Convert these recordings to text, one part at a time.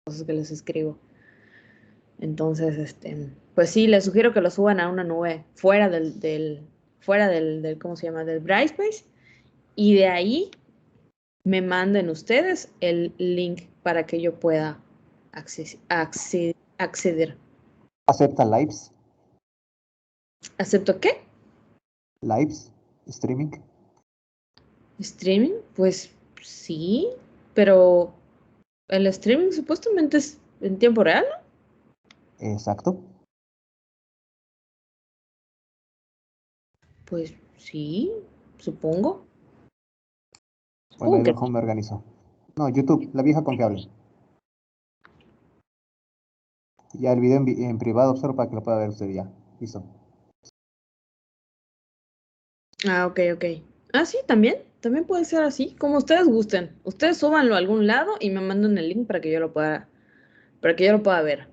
cosas que les escribo. Entonces, pues sí, les sugiero que lo suban a una nube fuera del ¿cómo se llama? Del Brightspace. Y de ahí me manden ustedes el link para que yo pueda acceder. ¿Acepta lives? ¿Acepto qué? ¿Lives? ¿Streaming? ¿Streaming? Pues sí, pero el streaming supuestamente es en tiempo real, ¿no? Exacto. Pues sí, supongo. Bueno, ahí Supongo que mejor sí. me organizo. No, YouTube, la vieja confiable. Ya el video en privado, solo para que lo pueda ver usted ya. Listo. Ah, ok, ok. Ah, sí, también. También puede ser así, como ustedes gusten. Ustedes súbanlo a algún lado y me mandan el link para que yo lo pueda ver.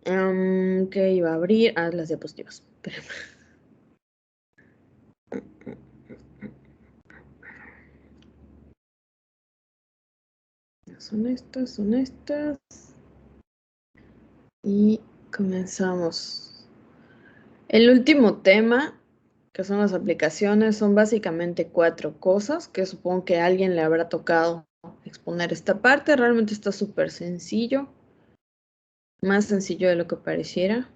¿Qué iba a abrir? Ah, las diapositivas. Espérame. Son estas, son estas. Y comenzamos. El último tema, que son las aplicaciones, son básicamente 4 cosas que supongo que a alguien le habrá tocado exponer esta parte. Realmente está súper sencillo, más sencillo de lo que pareciera.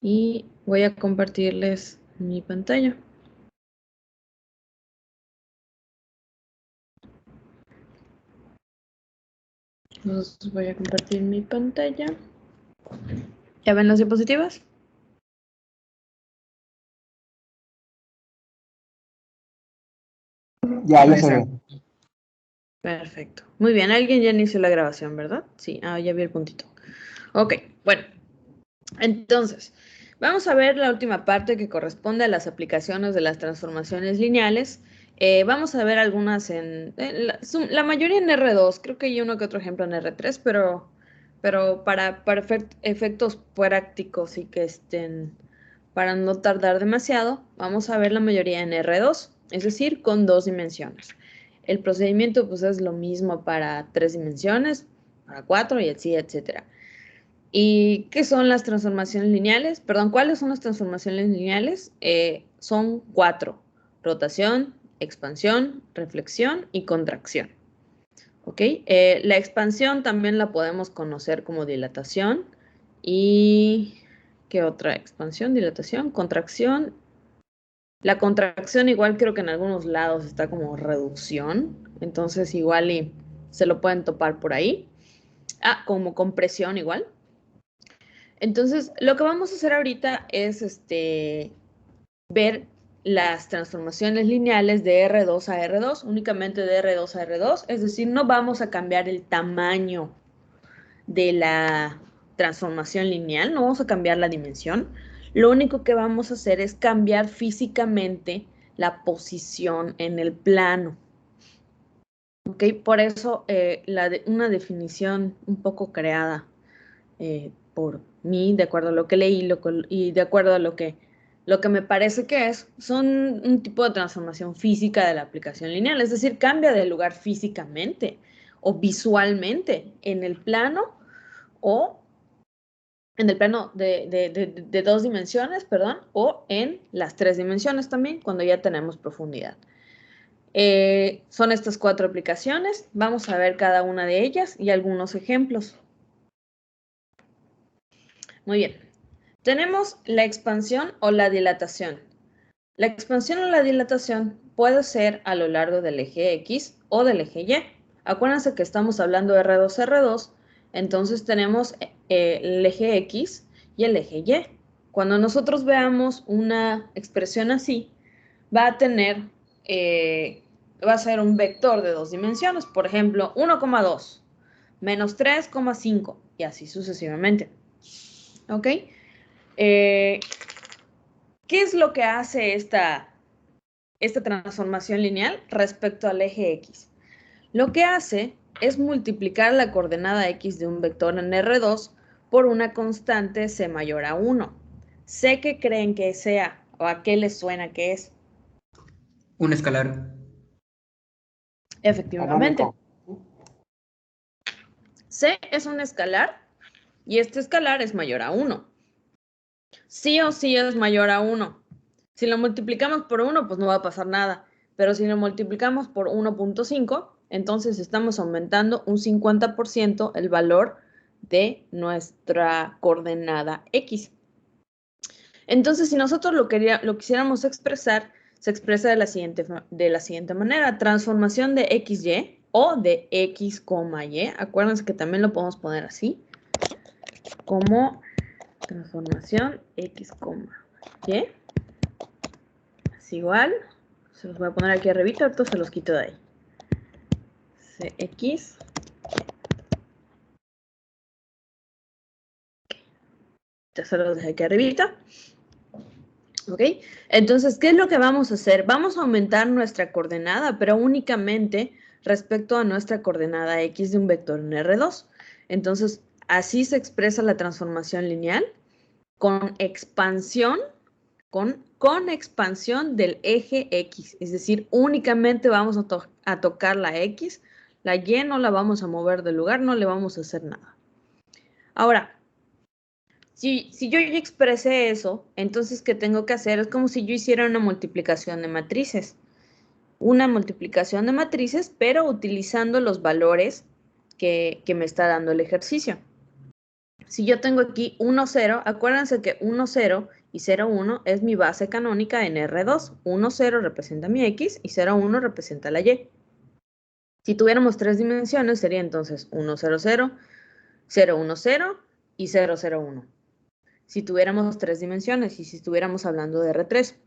Y voy a compartirles mi pantalla. Entonces voy a compartir mi pantalla. ¿Ya ven las diapositivas? Ya se ve. Perfecto. Muy bien, alguien ya inició la grabación, ¿verdad? Sí, ya vi el puntito. Ok, bueno, entonces, vamos a ver la última parte que corresponde a las aplicaciones de las transformaciones lineales. Vamos a ver algunas la mayoría en R2, creo que hay uno que otro ejemplo en R3, pero para efectos prácticos y que para no tardar demasiado, vamos a ver la mayoría en R2, es decir, con 2 dimensiones. El procedimiento pues es lo mismo para 3 dimensiones, para 4 y así, etcétera. ¿Y qué son las transformaciones lineales? Perdón, ¿cuáles son las transformaciones lineales? Son 4: rotación, expansión, reflexión y contracción. ¿Ok? La expansión también la podemos conocer como dilatación. ¿Y qué otra? Expansión, dilatación, contracción. La contracción igual creo que en algunos lados está como reducción, entonces igual y se lo pueden topar por ahí. Ah, como compresión igual. Entonces, lo que vamos a hacer ahorita es ver las transformaciones lineales de R2 a R2, únicamente de R2 a R2, es decir, no vamos a cambiar el tamaño de la transformación lineal, no vamos a cambiar la dimensión, lo único que vamos a hacer es cambiar físicamente la posición en el plano. ¿Ok? Por eso una definición un poco creada por mí, de acuerdo a lo que leí y de acuerdo a lo que me parece que son un tipo de transformación física de la aplicación lineal, es decir, cambia de lugar físicamente o visualmente en el plano o en el plano de 2 dimensiones, perdón, o en las 3 dimensiones también, cuando ya tenemos profundidad. Son estas 4 aplicaciones, vamos a ver cada una de ellas y algunos ejemplos. Muy bien. Tenemos la expansión o la dilatación. La expansión o la dilatación puede ser a lo largo del eje X o del eje Y. Acuérdense que estamos hablando de R2, R2, entonces tenemos el eje X y el eje Y. Cuando nosotros veamos una expresión así, va a ser un vector de 2 dimensiones, por ejemplo, 1,2, menos 3,5 y así sucesivamente. ¿Ok? ¿Qué es lo que hace esta transformación lineal respecto al eje X? Lo que hace es multiplicar la coordenada X de un vector en R2 por una constante C mayor a 1. ¿C qué creen que sea o a qué les suena que es? Un escalar. Efectivamente. Canónico. C es un escalar y este escalar es mayor a 1. Sí o sí es mayor a 1. Si lo multiplicamos por 1, pues no va a pasar nada. Pero si lo multiplicamos por 1.5, entonces estamos aumentando un 50% el valor de nuestra coordenada X. Entonces, si nosotros lo quisiéramos expresar, se expresa de la siguiente manera. Transformación de XY o de X, Y. Acuérdense que también lo podemos poner así. Como transformación X, Y. Es igual. Se los voy a poner aquí arribita, entonces se los quito de ahí. CX. Ya se los dejé aquí arribita. ¿Ok? Entonces, ¿qué es lo que vamos a hacer? Vamos a aumentar nuestra coordenada, pero únicamente respecto a nuestra coordenada X de un vector en R2. Entonces, así se expresa la transformación lineal con expansión, con expansión del eje X. Es decir, únicamente vamos a tocar la X, la Y no la vamos a mover del lugar, no le vamos a hacer nada. Ahora, si yo ya expresé eso, entonces, ¿qué tengo que hacer? Es como si yo hiciera una multiplicación de matrices. Una multiplicación de matrices, pero utilizando los valores que me está dando el ejercicio. Si yo tengo aquí 1, 0, acuérdense que 1, 0 y 0, 1 es mi base canónica en R2. 1, 0 representa mi X y 0, 1 representa la Y. Si tuviéramos 3 dimensiones, sería entonces 1, 0, 0, 0, 1, 0 y 0, 0, 1. Si tuviéramos 3 dimensiones y si estuviéramos hablando de R3.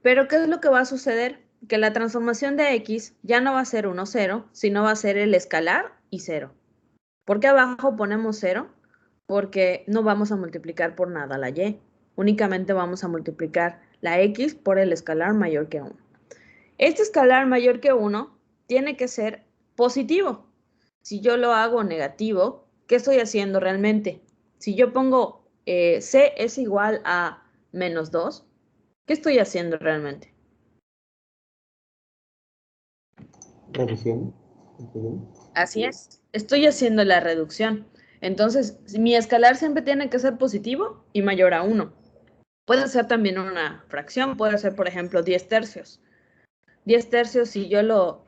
Pero, ¿qué es lo que va a suceder? Que la transformación de X ya no va a ser 1, 0, sino va a ser el escalar y 0. ¿Por qué abajo ponemos 0? Porque no vamos a multiplicar por nada la Y. Únicamente vamos a multiplicar la X por el escalar mayor que 1. Este escalar mayor que 1 tiene que ser positivo. Si yo lo hago negativo, ¿qué estoy haciendo realmente? Si yo pongo C es igual a menos 2, ¿qué estoy haciendo realmente? Reducción. Así es. Estoy haciendo la reducción. Entonces, mi escalar siempre tiene que ser positivo y mayor a 1. Puede ser también una fracción, puede ser, por ejemplo, 10 tercios. 10 tercios, si yo lo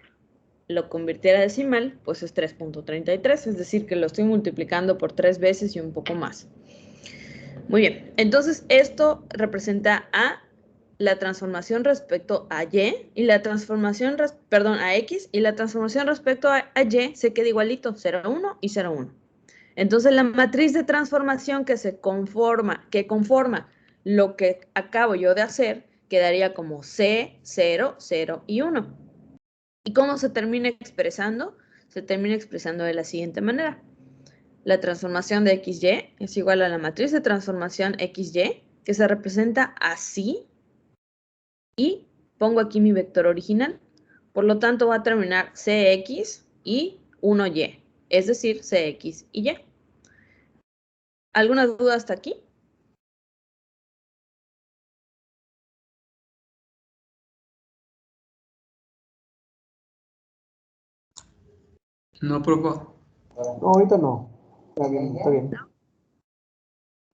convirtiera a decimal, pues es 3.33, es decir, que lo estoy multiplicando por 3 veces y un poco más. Muy bien, entonces esto representa a la transformación respecto a Y y la transformación, a X y la transformación respecto a Y se queda igualito, 0, 1 y 0, 1. Entonces la matriz de transformación que conforma lo que acabo yo de hacer, quedaría como C, 0, 0 y 1. ¿Y cómo se termina expresando? Se termina expresando de la siguiente manera. La transformación de XY es igual a la matriz de transformación XY, que se representa así, y pongo aquí mi vector original. Por lo tanto, va a terminar CX y 1Y, es decir, CX y Y. ¿Alguna duda hasta aquí? No, profe. No, ahorita no. Está bien, está bien.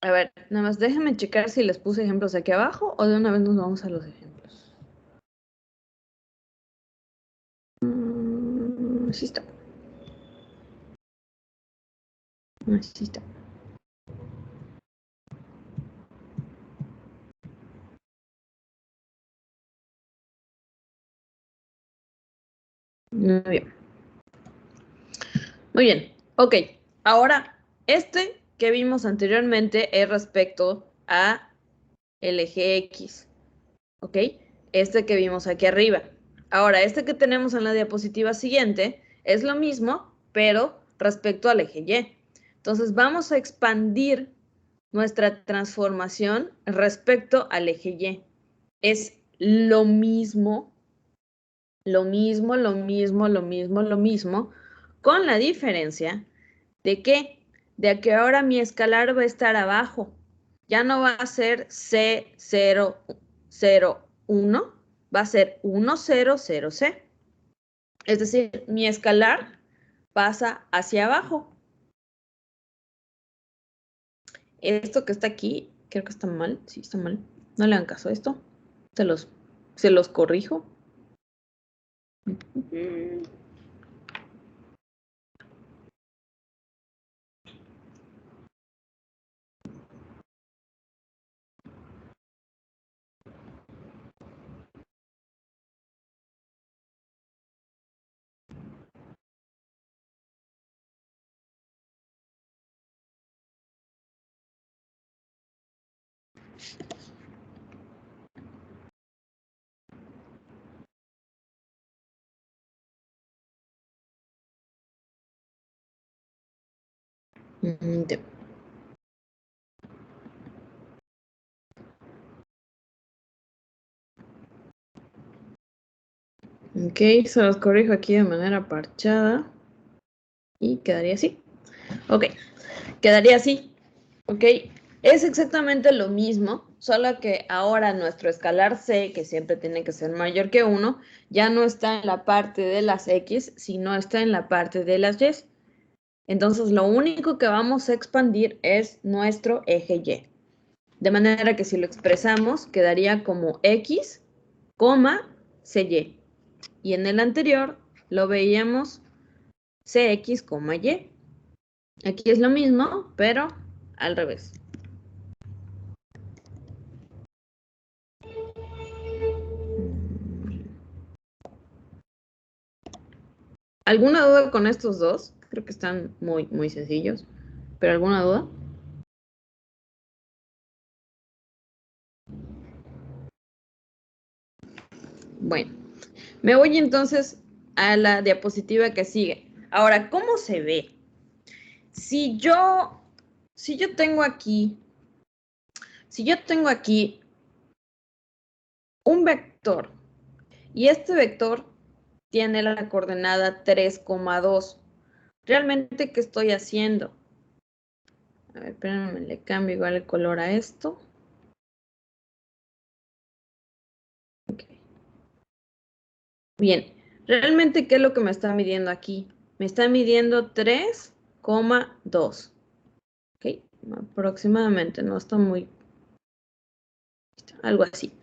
A ver, nada más déjenme checar si les puse ejemplos aquí abajo o de una vez nos vamos a los ejemplos. Sí está. Sí está. Muy bien. Muy bien. Ok. Ahora, este que vimos anteriormente es respecto a el eje X. ¿Ok? Este que vimos aquí arriba. Ahora, este que tenemos en la diapositiva siguiente es lo mismo, pero respecto al eje Y. Entonces, vamos a expandir nuestra transformación respecto al eje Y. Es lo mismo, con la diferencia de que ahora mi escalar va a estar abajo. Ya no va a ser C0, 0, 1, va a ser 1, 0, 0, C. Es decir, mi escalar pasa hacia abajo. Esto que está aquí, creo que está mal. Sí, está mal. No le hagan caso a esto. Se los corrijo. Ya. Ok, se los corrijo aquí de manera parchada. Y quedaría así. Ok, quedaría así. Ok, es exactamente lo mismo, solo que ahora nuestro escalar c, que siempre tiene que ser mayor que 1, ya no está en la parte de las x, sino está en la parte de las y. Entonces, lo único que vamos a expandir es nuestro eje y. De manera que si lo expresamos, quedaría como x, cy. Y en el anterior lo veíamos cx, y. Aquí es lo mismo, pero al revés. ¿Alguna duda con estos dos? Creo que están muy, muy sencillos. ¿Pero alguna duda? Bueno, me voy entonces a la diapositiva que sigue. Ahora, ¿cómo se ve? Si yo tengo aquí un vector y este vector tiene la coordenada 3,2. ¿Realmente qué estoy haciendo? A ver, espérenme, le cambio igual el color a esto. Okay. Bien, ¿realmente qué es lo que me está midiendo aquí? Me está midiendo 3,2. ¿Ok? Aproximadamente, no está muy... algo así.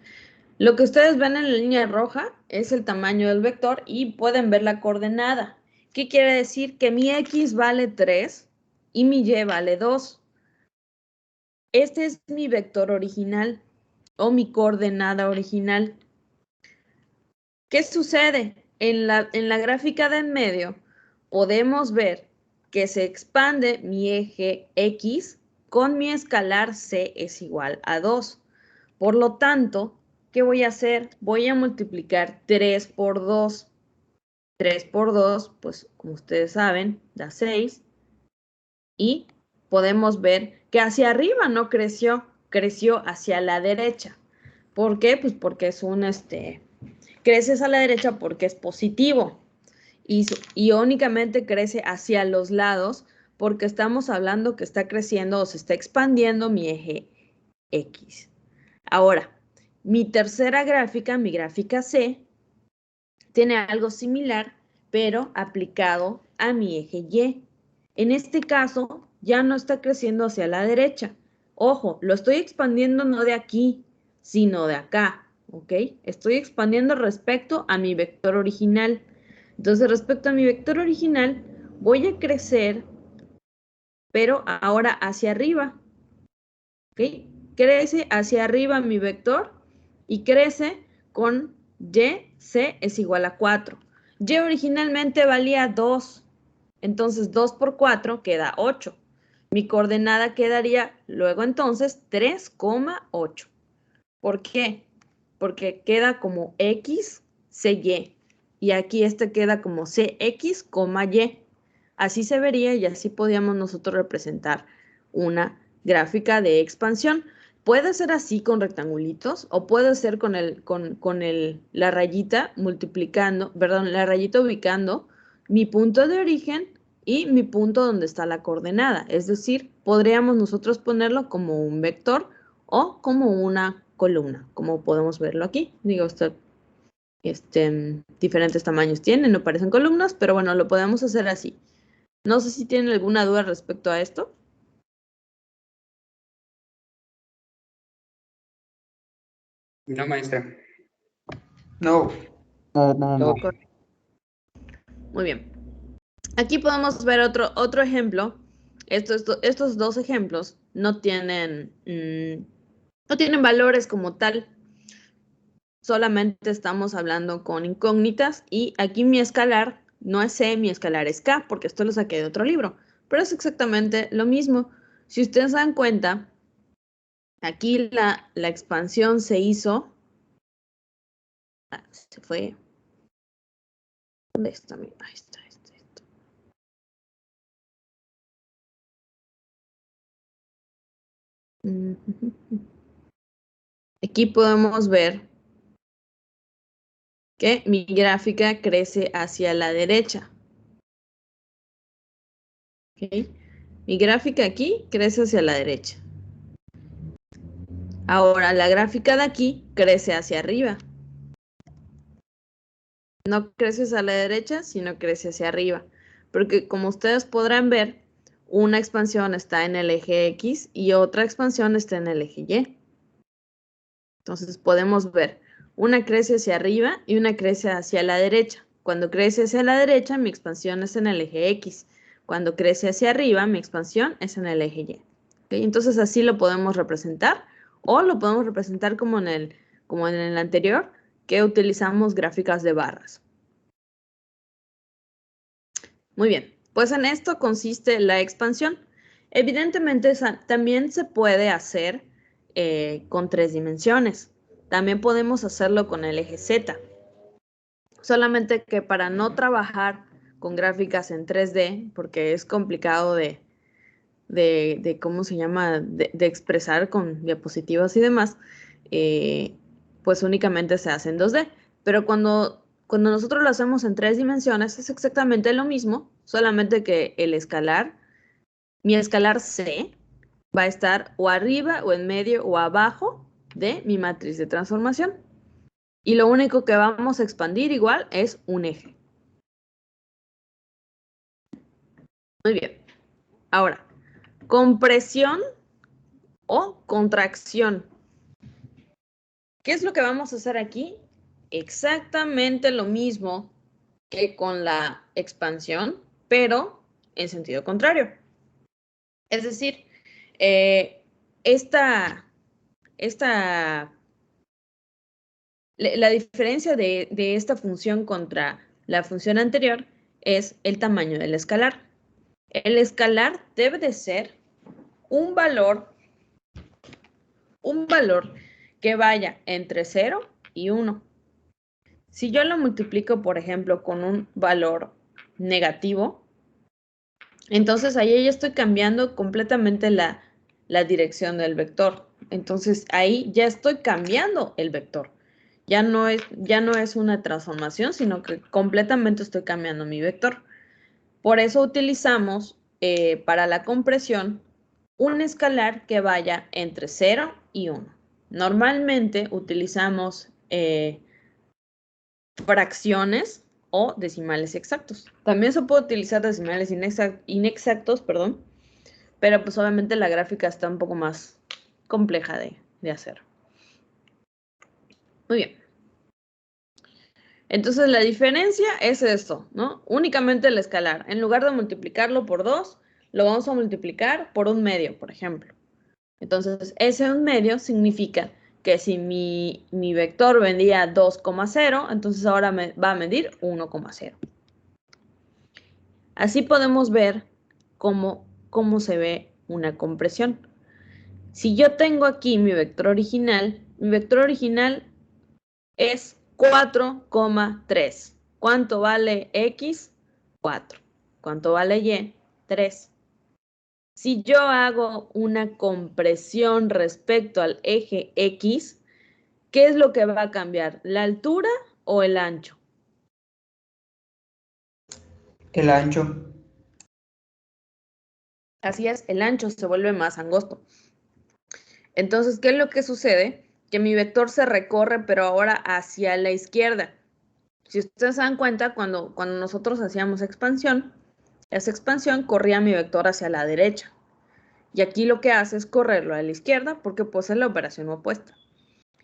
Lo que ustedes ven en la línea roja es el tamaño del vector y pueden ver la coordenada. ¿Qué quiere decir? Que mi x vale 3 y mi y vale 2. Este es mi vector original o mi coordenada original. ¿Qué sucede? En la gráfica de en medio podemos ver que se expande mi eje X con mi escalar C es igual a 2. Por lo tanto, ¿qué voy a hacer? Voy a multiplicar 3 por 2. 3 por 2, pues como ustedes saben, da 6. Y podemos ver que hacia arriba no creció, creció hacia la derecha. ¿Por qué? Pues porque es crece hacia la derecha porque es positivo. Y únicamente crece hacia los lados porque estamos hablando que está creciendo o se está expandiendo mi eje X. Ahora, mi tercera gráfica, mi gráfica C, tiene algo similar, pero aplicado a mi eje Y. En este caso, ya no está creciendo hacia la derecha. Ojo, lo estoy expandiendo no de aquí, sino de acá, ¿ok? Estoy expandiendo respecto a mi vector original. Entonces, respecto a mi vector original, voy a crecer, pero ahora hacia arriba, ¿ok? Crece hacia arriba mi vector y crece con y, c es igual a 4. Y originalmente valía 2, entonces 2 por 4 queda 8. Mi coordenada quedaría luego entonces 3,8. ¿Por qué? Porque queda como x, cy. Y aquí este queda como cx, y. Así se vería y así podíamos nosotros representar una gráfica de expansión. Puede ser así con rectangulitos o puede ser con la rayita multiplicando, perdón, la rayita ubicando mi punto de origen y mi punto donde está la coordenada. Es decir, podríamos nosotros ponerlo como un vector o como una columna, como podemos verlo aquí. Digo, diferentes tamaños tienen, no parecen columnas, pero bueno, lo podemos hacer así. No sé si tienen alguna duda respecto a esto. No, maestra. No. No. Muy bien. Aquí podemos ver otro ejemplo. Estos dos ejemplos no tienen valores como tal. Solamente estamos hablando con incógnitas y aquí mi escalar no es C, mi escalar es K, porque esto lo saqué de otro libro. Pero es exactamente lo mismo. Si ustedes se dan cuenta, aquí la expansión se hizo. Se fue. ¿Dónde está? Ahí está. Aquí podemos ver que mi gráfica crece hacia la derecha. ¿Okay? Mi gráfica aquí crece hacia la derecha. Ahora la gráfica de aquí crece hacia arriba. No crece hacia la derecha, sino crece hacia arriba. Porque como ustedes podrán ver, una expansión está en el eje X y otra expansión está en el eje Y. Entonces podemos ver, una crece hacia arriba y una crece hacia la derecha. Cuando crece hacia la derecha, mi expansión es en el eje X. Cuando crece hacia arriba, mi expansión es en el eje Y. ¿Okay? Entonces así lo podemos representar o lo podemos representar como en el anterior, que utilizamos gráficas de barras. Muy bien, pues en esto consiste la expansión. Evidentemente también se puede hacer con 3 dimensiones. También podemos hacerlo con el eje Z. Solamente que para no trabajar con gráficas en 3D, porque es complicado de ¿cómo se llama? De expresar con diapositivas y demás, pues únicamente se hace en 2D. Pero cuando nosotros lo hacemos en 3 dimensiones es exactamente lo mismo, solamente que mi escalar C, va a estar o arriba o en medio o abajo de mi matriz de transformación. Y lo único que vamos a expandir igual es un eje. Muy bien. Ahora, compresión o contracción. ¿Qué es lo que vamos a hacer aquí? Exactamente lo mismo que con la expansión, pero en sentido contrario. Es decir, la diferencia de esta función contra la función anterior es el tamaño del escalar. El escalar debe de ser un valor que vaya entre 0 y 1. Si yo lo multiplico, por ejemplo, con un valor negativo, entonces ahí ya estoy cambiando completamente la dirección del vector. Entonces ahí ya estoy cambiando el vector. Ya no es una transformación, sino que completamente estoy cambiando mi vector. Por eso utilizamos para la compresión un escalar que vaya entre 0 y 1. Normalmente utilizamos fracciones o decimales exactos. También se puede utilizar decimales inexactos, perdón, pero pues obviamente la gráfica está un poco más compleja de hacer. Muy bien. Entonces la diferencia es esto, ¿no? Únicamente el escalar. En lugar de multiplicarlo por 2, lo vamos a multiplicar por 1/2, por ejemplo. Entonces, ese 1/2 significa que si mi vector vendía 2,0, entonces ahora va a medir 1,0. Así podemos ver cómo se ve una compresión. Si yo tengo aquí mi vector original es 4,3. ¿Cuánto vale X? 4. ¿Cuánto vale Y? 3. Si yo hago una compresión respecto al eje X, ¿qué es lo que va a cambiar? ¿La altura o el ancho? El ancho. Así es, el ancho se vuelve más angosto. Entonces, ¿qué es lo que sucede? Que mi vector se recorre, pero ahora hacia la izquierda. Si ustedes se dan cuenta, cuando nosotros hacíamos expansión, esa expansión corría mi vector hacia la derecha. Y aquí lo que hace es correrlo a la izquierda porque posee la operación opuesta.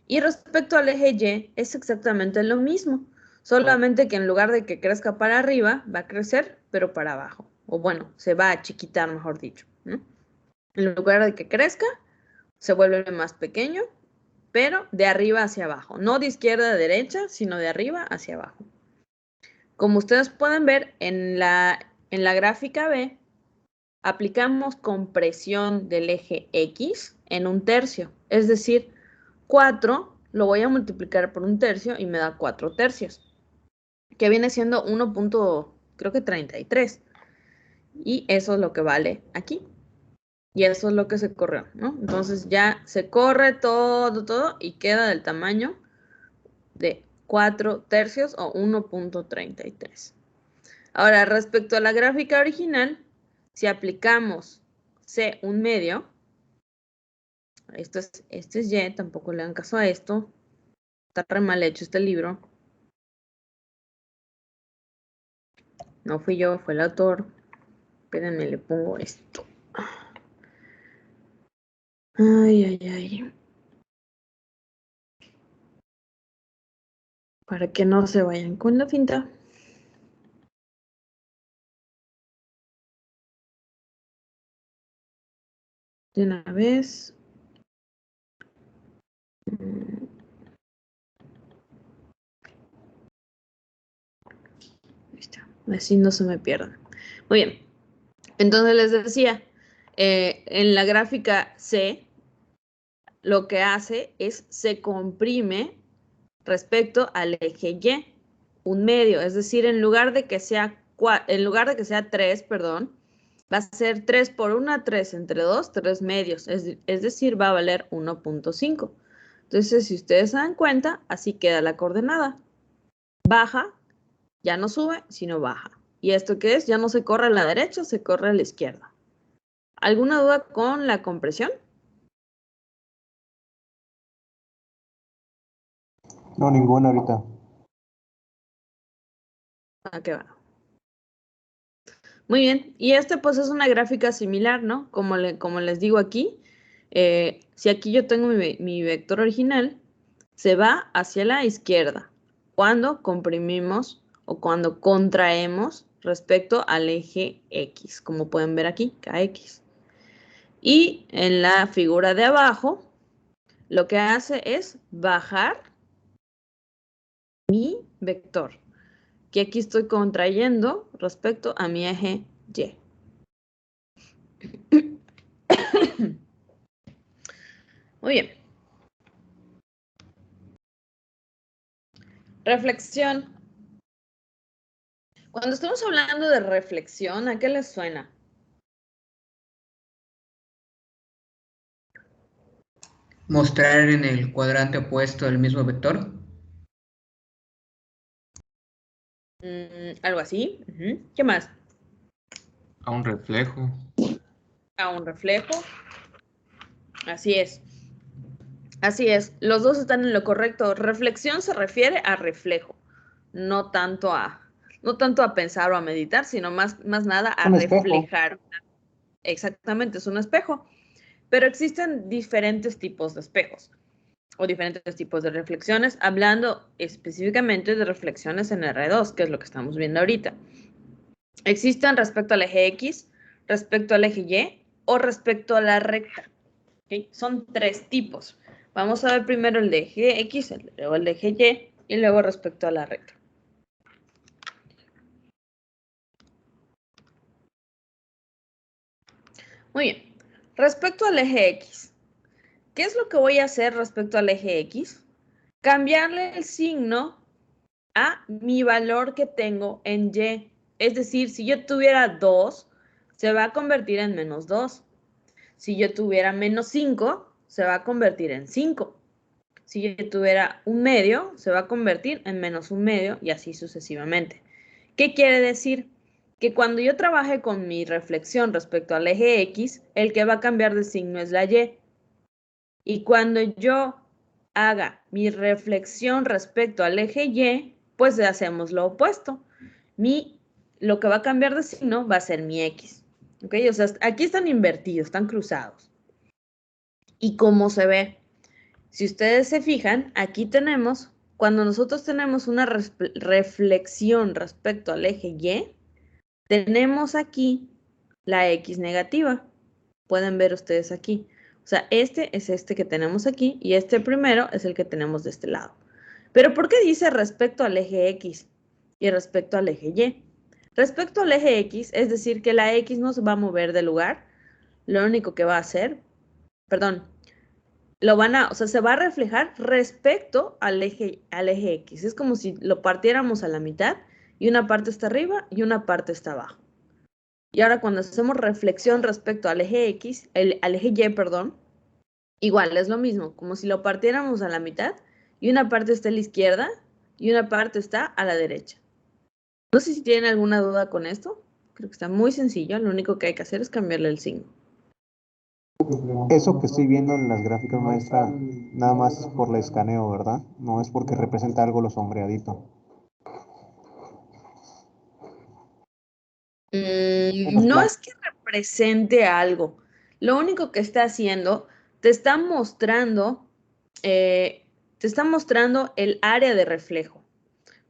Y respecto al eje Y es exactamente lo mismo, solamente que en lugar de que crezca para arriba, va a crecer, pero para abajo. O bueno, se va a chiquitar, mejor dicho, ¿no? En lugar de que crezca, se vuelve más pequeño, pero de arriba hacia abajo. No de izquierda a derecha, sino de arriba hacia abajo. Como ustedes pueden ver, en la gráfica B, aplicamos compresión del eje X en 1/3. Es decir, 4 lo voy a multiplicar por 1/3 y me da 4/3, que viene siendo 1.33. Y eso es lo que vale aquí. Y eso es lo que se corrió, ¿no? Entonces ya se corre todo y queda del tamaño de 4/3 o 1.33. Ahora, respecto a la gráfica original, si aplicamos C 1/2, esto es Y, tampoco le dan caso a esto, está re mal hecho este libro. No fui yo, fue el autor. Espérenme, le pongo esto. Ay. Para que no se vayan con la finta. De una vez. Ahí está. Así no se me pierdan. Muy bien. Entonces les decía, en la gráfica C, lo que hace es se comprime respecto al eje Y, 1/2. Es decir, en lugar de que sea 3, perdón, va a ser 3 por 1, 3 entre 2, 3 medios. Es decir, va a valer 1.5. Entonces, si ustedes se dan cuenta, así queda la coordenada. Baja, ya no sube, sino baja. ¿Y esto qué es? Ya no se corre a la derecha, se corre a la izquierda. ¿Alguna duda con la compresión? No, ninguna ahorita. ¿A qué va? Muy bien, y pues es una gráfica similar, ¿no? Como les digo aquí, si aquí yo tengo mi vector original, se va hacia la izquierda cuando comprimimos o cuando contraemos respecto al eje X, como pueden ver aquí, KX. Y en la figura de abajo, lo que hace es bajar mi vector, que aquí estoy contrayendo respecto a mi eje Y. Muy bien. Reflexión. Cuando estamos hablando de reflexión, ¿a qué les suena? Mostrar en el cuadrante opuesto el mismo vector. Algo así. ¿Qué más? A un reflejo. A un reflejo. Así es. Así es. Los dos están en lo correcto. Reflexión se refiere a reflejo, no tanto a pensar o a meditar, sino más nada a Un espejo. reflejar. Exactamente, es un espejo. Pero existen diferentes tipos de espejos o diferentes tipos de reflexiones, hablando específicamente de reflexiones en R2, que es lo que estamos viendo ahorita. Existen respecto al eje X, respecto al eje Y o respecto a la recta. ¿Okay? Son 3 tipos. Vamos a ver primero el de eje X, luego el de eje Y luego respecto a la recta. Muy bien. Respecto al eje X, ¿qué es lo que voy a hacer respecto al eje X? Cambiarle el signo a mi valor que tengo en Y. Es decir, si yo tuviera 2, se va a convertir en -2. Si yo tuviera -5, se va a convertir en 5. Si yo tuviera 1/2, se va a convertir en -1/2 y así sucesivamente. ¿Qué quiere decir? Que cuando yo trabaje con mi reflexión respecto al eje X, el que va a cambiar de signo es la Y. Y cuando yo haga mi reflexión respecto al eje Y, pues hacemos lo opuesto. Mi lo que va a cambiar de signo va a ser mi X. ¿Ok? O sea, aquí están invertidos, están cruzados. ¿Y cómo se ve? Si ustedes se fijan, aquí tenemos, cuando nosotros tenemos una reflexión respecto al eje Y, tenemos aquí la X negativa. Pueden ver ustedes aquí. O sea, este es este que tenemos aquí y este primero es el que tenemos de este lado. Pero ¿por qué dice respecto al eje X y respecto al eje Y? Respecto al eje X, es decir, que la X no se va a mover del lugar. Lo único que va a hacer, perdón, o sea, se va a reflejar respecto al eje X. Es como si lo partiéramos a la mitad y una parte está arriba y una parte está abajo. Y ahora cuando hacemos reflexión respecto al eje X, al eje Y, perdón, igual es lo mismo, como si lo partiéramos a la mitad y una parte está a la izquierda y una parte está a la derecha. No sé si tienen alguna duda con esto. Creo que está muy sencillo. Lo único que hay que hacer es cambiarle el signo. Eso que estoy viendo en las gráficas, maestra, nada más es por el escaneo, ¿verdad? No es porque representa algo lo sombreadito. No es que represente algo. Lo único que está haciendo, te está mostrando el área de reflejo.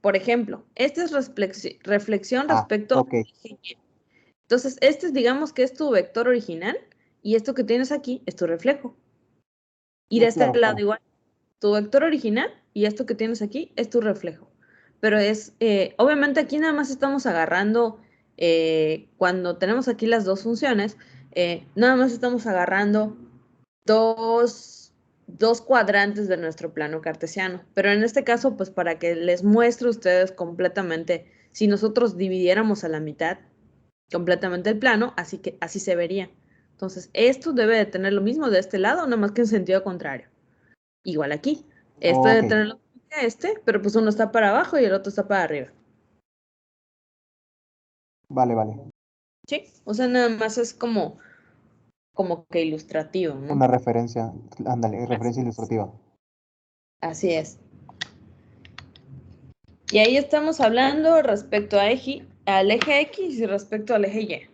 Por ejemplo, esta es reflexión respecto Ok. al eje Y. Entonces, este digamos que es tu vector original y esto que tienes aquí es tu reflejo. Y de este Claro, lado claro. igual, tu vector original y esto que tienes aquí es tu reflejo. Pero obviamente aquí nada más estamos agarrando, cuando tenemos aquí las dos funciones, nada más estamos agarrando dos cuadrantes de nuestro plano cartesiano. Pero en este caso, pues para que les muestre a ustedes completamente, si nosotros dividiéramos a la mitad completamente el plano, así que así se vería. Entonces, esto debe de tener lo mismo de este lado, nada más que en sentido contrario. Igual aquí. Este debe Ok. tener lo mismo que este, pero pues uno está para abajo y el otro está para arriba. Vale, vale. ¿Sí? O sea, nada más es como que ilustrativo, ¿no? Una referencia, ándale, Así referencia es. ilustrativa. Así es. Y ahí estamos hablando respecto al eje X y respecto al eje Y.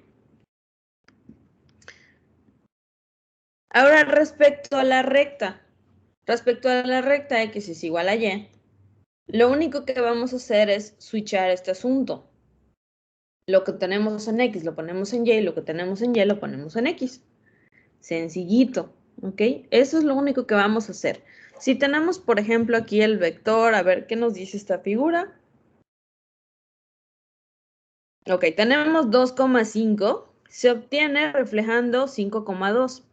Ahora, respecto a la recta. Respecto a la recta X es igual a Y, lo único que vamos a hacer es switchar este asunto. Lo que tenemos en X lo ponemos en Y, lo que tenemos en Y lo ponemos en X. Sencillito, ¿ok? Eso es lo único que vamos a hacer. Si tenemos, por ejemplo, aquí el vector, a ver, ¿qué nos dice esta figura? Ok, tenemos 2,5, se obtiene reflejando 5,2.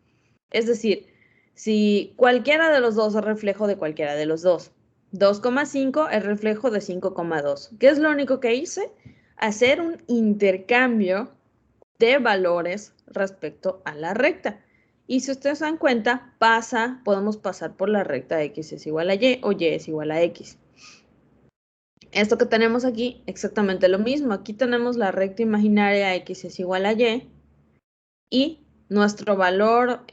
Es decir, si cualquiera de los dos es reflejo de cualquiera de los dos. 2,5 es reflejo de 5,2. ¿Qué es lo único que hice? Hacer un intercambio de valores respecto a la recta. Y si ustedes se dan cuenta, podemos pasar por la recta X es igual a Y o Y es igual a X. Esto que tenemos aquí, exactamente lo mismo. Aquí tenemos la recta imaginaria X es igual a Y y nuestro valor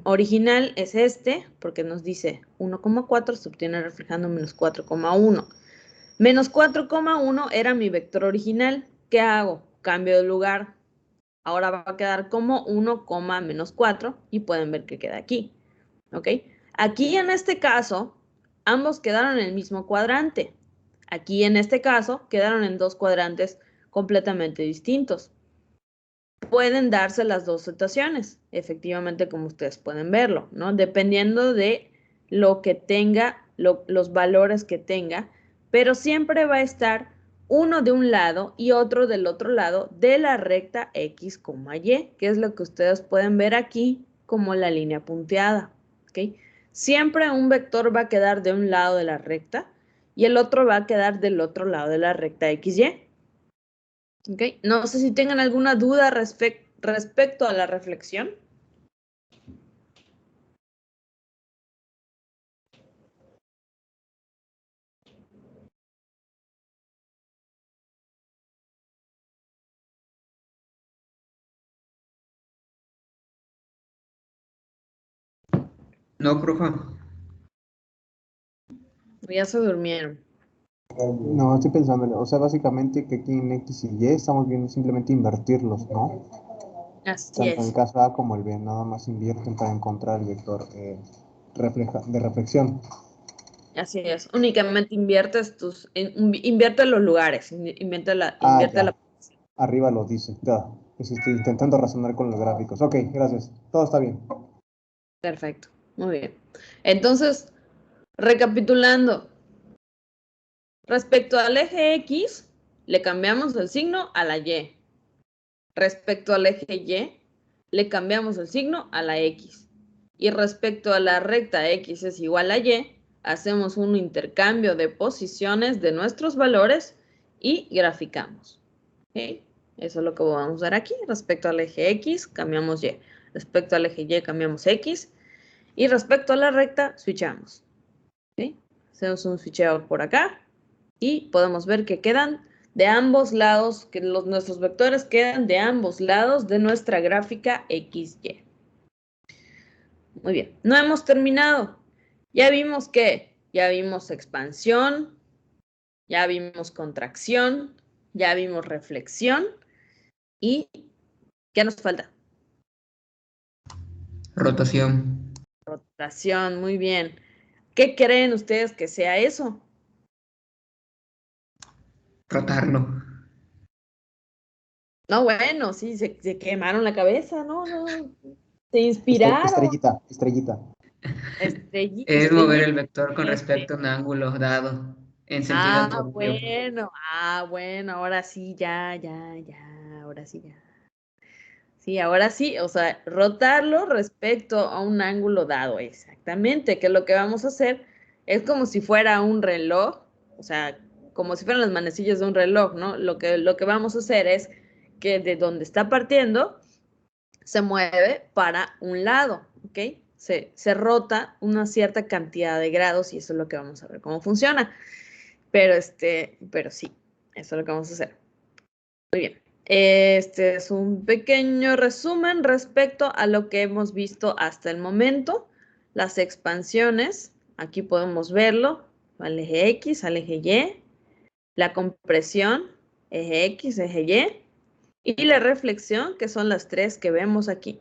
original es este, porque nos dice 1,4 se obtiene reflejando menos 4,1. Menos 4,1 era mi vector original. ¿Qué hago? Cambio de lugar. Ahora va a quedar como 1, menos 4 y pueden ver que queda aquí. ¿Ok? Aquí en este caso, ambos quedaron en el mismo cuadrante. Aquí en este caso, quedaron en dos cuadrantes completamente distintos. Pueden darse las dos situaciones, efectivamente, como ustedes pueden verlo, ¿no? Dependiendo de lo que tenga, los valores que tenga, pero siempre va a estar uno de un lado y otro del otro lado de la recta X, Y, que es lo que ustedes pueden ver aquí como la línea punteada, ¿ok? Siempre un vector va a quedar de un lado de la recta y el otro va a quedar del otro lado de la recta XY. ¿Ok? No sé si tengan alguna duda respecto a la reflexión. No, profe. Ya se durmieron. No, estoy pensando, o sea, básicamente que aquí en X y Y estamos viendo simplemente invertirlos, ¿no? Así Tanto en el es. caso A como el B, nada más invierten para encontrar el vector de reflexión. Así es. Únicamente inviertes invierte los lugares, Ah, invierte la. ya, arriba lo dice, ya. Pues estoy intentando razonar con los gráficos. Ok, gracias. Todo está bien. Perfecto. Muy bien. Entonces, recapitulando, respecto al eje X, le cambiamos el signo a la Y. Respecto al eje Y, le cambiamos el signo a la X. Y respecto a la recta X es igual a Y, hacemos un intercambio de posiciones de nuestros valores y graficamos. ¿Ok? Eso es lo que vamos a usar aquí. Respecto al eje X, cambiamos Y. Respecto al eje Y, cambiamos X. Y respecto a la recta, switchamos. ¿Ok? Hacemos un switcheo por acá y podemos ver que quedan de ambos lados, que nuestros vectores quedan de ambos lados de nuestra gráfica XY. Muy bien, no hemos terminado. Ya vimos expansión, ya vimos contracción, ya vimos reflexión y ¿qué nos falta? Rotación. Rotación, muy bien. ¿Qué creen ustedes que sea eso? Rotarlo. No, bueno, sí, se quemaron la cabeza, no, se inspiraron. Estrellita, estrellita. Es mover Estrellita. el vector con respecto a un ángulo dado en sentido Ah, antiorrio. bueno, ahora sí, ahora sí, ya. Sí, ahora sí, o sea, rotarlo respecto a un ángulo dado, exactamente, que lo que vamos a hacer es como si fuera un reloj, o sea, como si fueran las manecillas de un reloj, ¿no? Lo que vamos a hacer es que de donde está partiendo se mueve para un lado, ¿ok? Se rota una cierta cantidad de grados y eso es lo que vamos a ver cómo funciona. Pero sí, eso es lo que vamos a hacer. Muy bien. Este es un pequeño resumen respecto a lo que hemos visto hasta el momento. Las expansiones, aquí podemos verlo, al eje X, al eje Y. La compresión, eje X, eje Y. Y la reflexión, que son las tres que vemos aquí.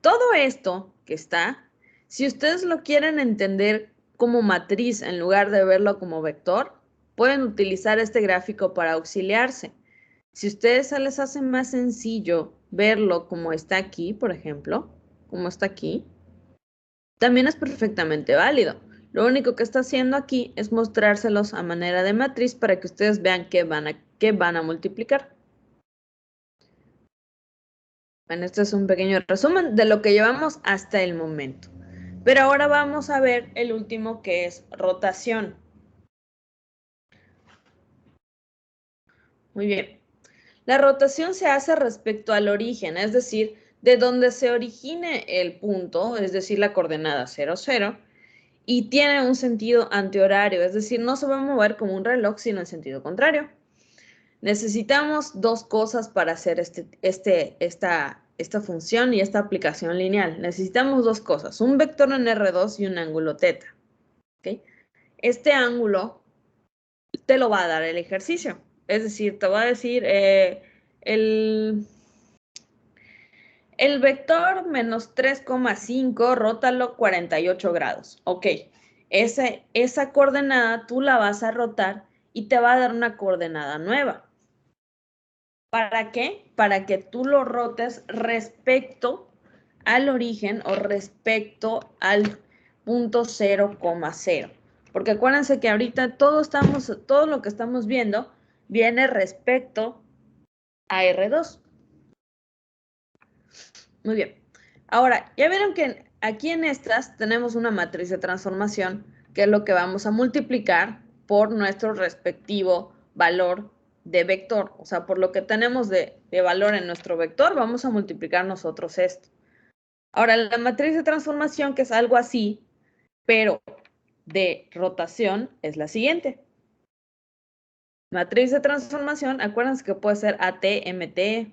Todo esto que está, si ustedes lo quieren entender como matriz en lugar de verlo como vector, pueden utilizar este gráfico para auxiliarse. Si a ustedes se les hace más sencillo verlo como está aquí, por ejemplo, como está aquí, también es perfectamente válido. Lo único que está haciendo aquí es mostrárselos a manera de matriz para que ustedes vean qué van a multiplicar. Bueno, este es un pequeño resumen de lo que llevamos hasta el momento. Pero ahora vamos a ver el último, que es rotación. Muy bien. La rotación se hace respecto al origen, es decir, de donde se origine el punto, es decir, la coordenada 0, 0, y tiene un sentido antihorario, es decir, no se va a mover como un reloj, sino en sentido contrario. Necesitamos dos cosas para hacer esta función y esta aplicación lineal. Necesitamos dos cosas, un vector en R2 y un ángulo θ. ¿Okay? Este ángulo te lo va a dar el ejercicio. Es decir, te va a decir el vector menos 3,5, rótalo 48 grados. Ok, esa coordenada tú la vas a rotar y te va a dar una coordenada nueva. ¿Para qué? Para que tú lo rotes respecto al origen o respecto al punto 0,0. Porque acuérdense que ahorita todo lo que estamos viendo viene respecto a R2. Muy bien. Ahora, ya vieron que aquí en estas tenemos una matriz de transformación, que es lo que vamos a multiplicar por nuestro respectivo valor de vector. O sea, por lo que tenemos de valor en nuestro vector, vamos a multiplicar nosotros esto. Ahora, la matriz de transformación, que es algo así, pero de rotación, es la siguiente. Matriz de transformación, acuérdense que puede ser AT, MT,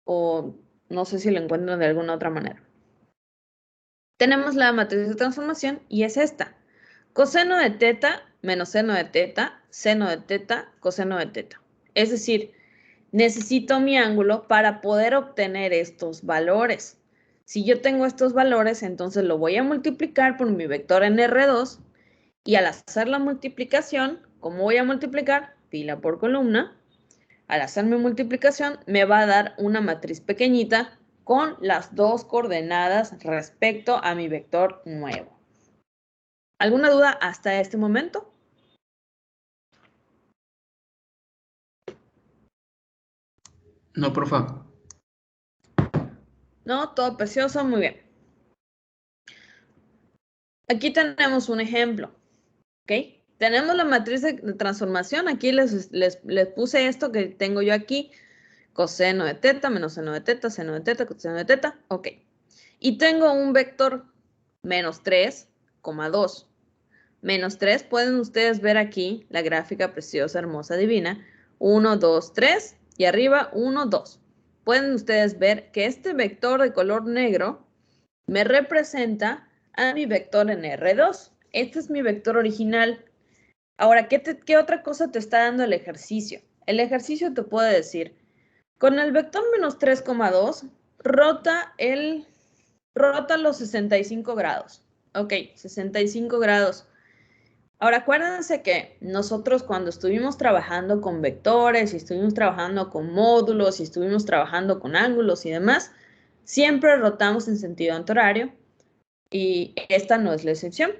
o no sé si lo encuentran de alguna otra manera. Tenemos la matriz de transformación y es esta. Coseno de teta menos seno de teta, coseno de teta. Es decir, necesito mi ángulo para poder obtener estos valores. Si yo tengo estos valores, entonces lo voy a multiplicar por mi vector en R2 y al hacer la multiplicación, ¿cómo voy a multiplicar? Fila por columna. Al hacer mi multiplicación, me va a dar una matriz pequeñita con las dos coordenadas respecto a mi vector nuevo. ¿Alguna duda hasta este momento? No, profa. No, todo precioso, muy bien. Aquí tenemos un ejemplo, ¿ok? Tenemos la matriz de transformación. Aquí les puse esto que tengo yo aquí. Coseno de teta, menos seno de teta, seno de teta, coseno de teta. Ok. Y tengo un vector menos 3,2. Menos 3, pueden ustedes ver aquí la gráfica preciosa, hermosa, divina. 1, 2, 3 y arriba 1, 2. Pueden ustedes ver que este vector de color negro me representa a mi vector en R2. Este es mi vector original. Ahora, ¿qué otra cosa te está dando el ejercicio? El ejercicio te puede decir, con el vector menos 3,2, rota los 65 grados. Ok, 65 grados. Ahora, acuérdense que nosotros cuando estuvimos trabajando con vectores y estuvimos trabajando con módulos y estuvimos trabajando con ángulos y demás, siempre rotamos en sentido antihorario y esta no es la excepción.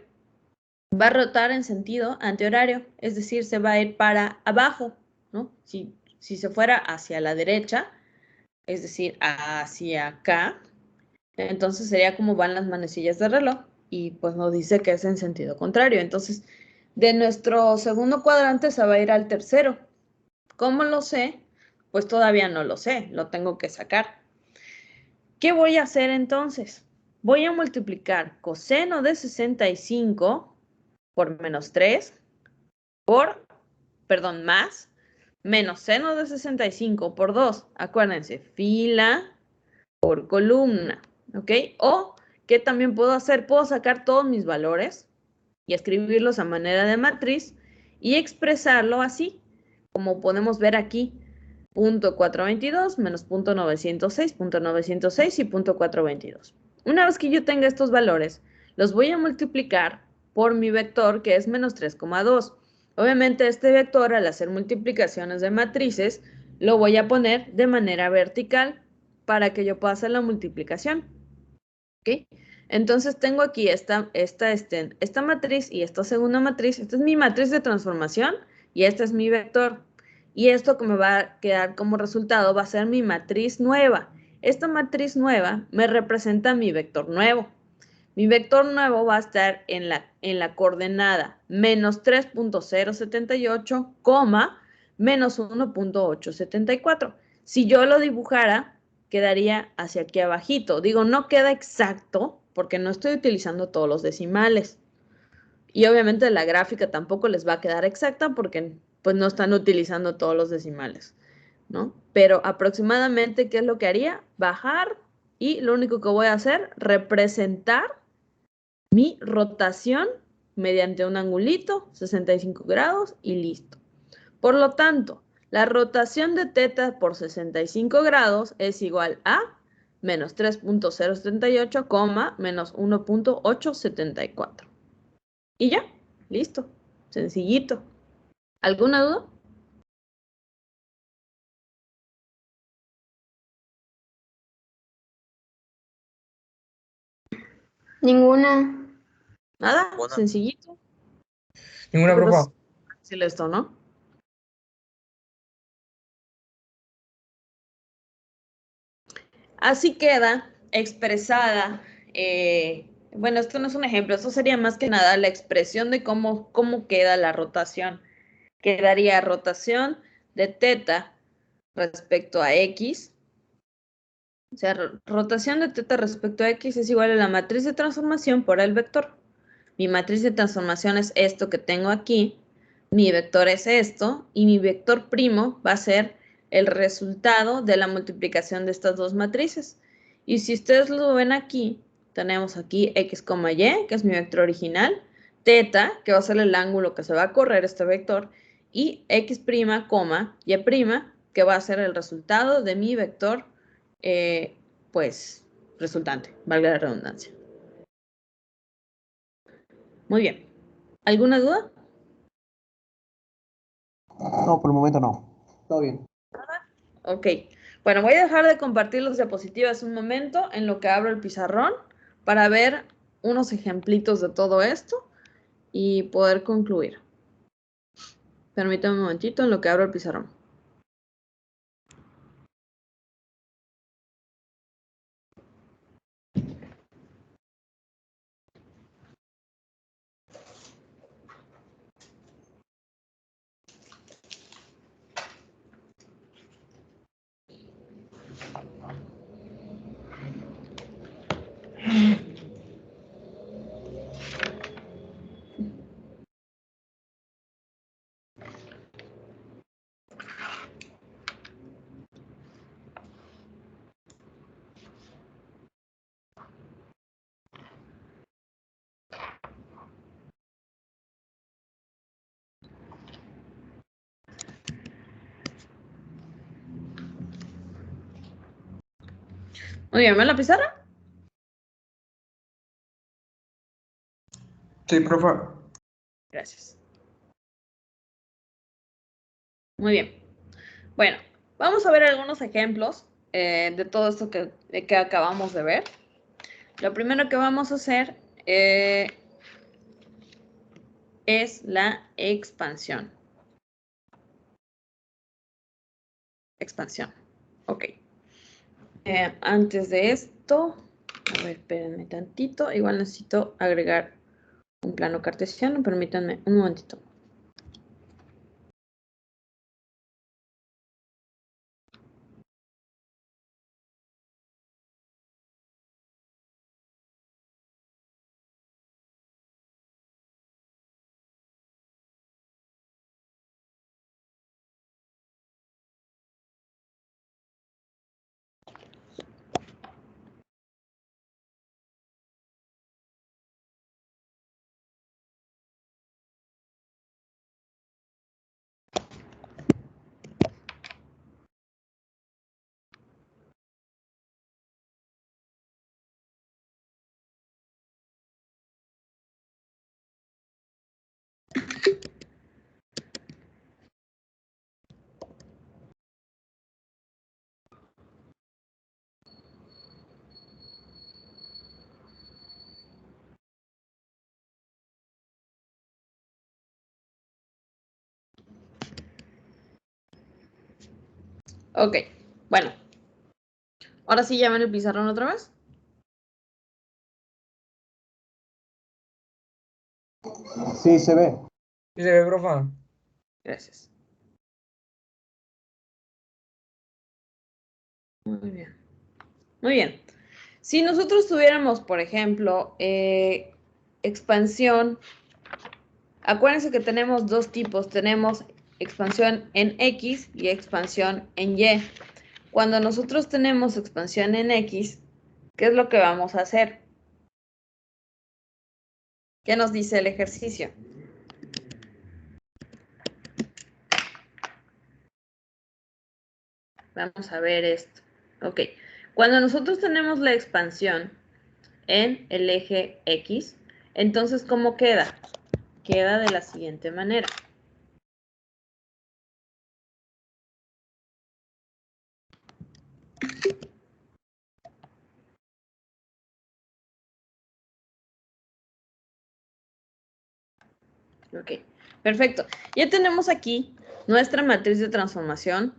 Va a rotar en sentido antihorario, es decir, se va a ir para abajo, ¿no? Si se fuera hacia la derecha, es decir, hacia acá, entonces sería como van las manecillas del reloj y pues nos dice que es en sentido contrario. Entonces, de nuestro segundo cuadrante se va a ir al tercero. ¿Cómo lo sé? Pues todavía no lo sé, lo tengo que sacar. ¿Qué voy a hacer entonces? Voy a multiplicar coseno de 65 por menos 3 más menos seno de 65 por 2. Acuérdense, fila por columna, ¿ok? O, ¿qué también puedo hacer? Puedo sacar todos mis valores y escribirlos a manera de matriz y expresarlo así, como podemos ver aquí, punto 422 menos punto 906 y punto 422. Una vez que yo tenga estos valores, los voy a multiplicar por mi vector, que es menos 3,2. Obviamente este vector, al hacer multiplicaciones de matrices, lo voy a poner de manera vertical para que yo pueda hacer la multiplicación. ¿Ok? Entonces tengo aquí esta matriz y esta segunda matriz. Esta es mi matriz de transformación y este es mi vector. Y esto que me va a quedar como resultado va a ser mi matriz nueva. Esta matriz nueva me representa mi vector nuevo. Mi vector nuevo va a estar en la coordenada menos 3.078, menos 1.874. Si yo lo dibujara, quedaría hacia aquí abajito. Digo, no queda exacto porque no estoy utilizando todos los decimales. Y obviamente la gráfica tampoco les va a quedar exacta porque pues no están utilizando todos los decimales, ¿no? Pero aproximadamente, ¿qué es lo que haría? Bajar y lo único que voy a hacer, representar mi rotación mediante un angulito, 65 grados y listo. Por lo tanto, la rotación de teta por 65 grados es igual a menos 3.078, menos 1.874. Y ya, listo, sencillito. ¿Alguna duda? Ninguna. Nada, sencillito. Ninguna, profa. Fácil esto, ¿no? Así queda expresada, bueno, esto no es un ejemplo, esto sería más que nada la expresión de cómo queda la rotación. Quedaría rotación de teta respecto a x. O sea, rotación de teta respecto a x es igual a la matriz de transformación por el vector. Mi matriz de transformación es esto que tengo aquí, mi vector es esto, y mi vector primo va a ser el resultado de la multiplicación de estas dos matrices. Y si ustedes lo ven aquí, tenemos aquí x, y, que es mi vector original, teta, que va a ser el ángulo que se va a correr este vector, y x', y', que va a ser el resultado de mi vector, pues, resultante, valga la redundancia. Muy bien. ¿Alguna duda? No, por el momento no. Todo bien. Ok. Bueno, voy a dejar de compartir las diapositivas un momento en lo que abro el pizarrón para ver unos ejemplitos de todo esto y poder concluir. Permítame un momentito en lo que abro el pizarrón. Muy bien, ¿ven la pizarra? Sí, profe. Gracias. Muy bien. Bueno, vamos a ver algunos ejemplos de todo esto que acabamos de ver. Lo primero que vamos a hacer es la expansión. Expansión. Ok. Antes de esto, a ver, espérenme tantito. Igual necesito agregar un plano cartesiano. Permítanme un momentito. Ok, bueno. Ahora sí, ya ven el pizarrón otra vez. Sí, se ve. Sí se ve, profe. Gracias. Muy bien. Muy bien. Si nosotros tuviéramos, por ejemplo, expansión, acuérdense que tenemos dos tipos. Tenemos expansión en X y expansión en Y. Cuando nosotros tenemos expansión en X, ¿qué es lo que vamos a hacer? ¿Qué nos dice el ejercicio? Vamos a ver esto. Ok. Cuando nosotros tenemos la expansión en el eje X, entonces, ¿cómo queda? Queda de la siguiente manera. Ok, perfecto. Ya tenemos aquí nuestra matriz de transformación,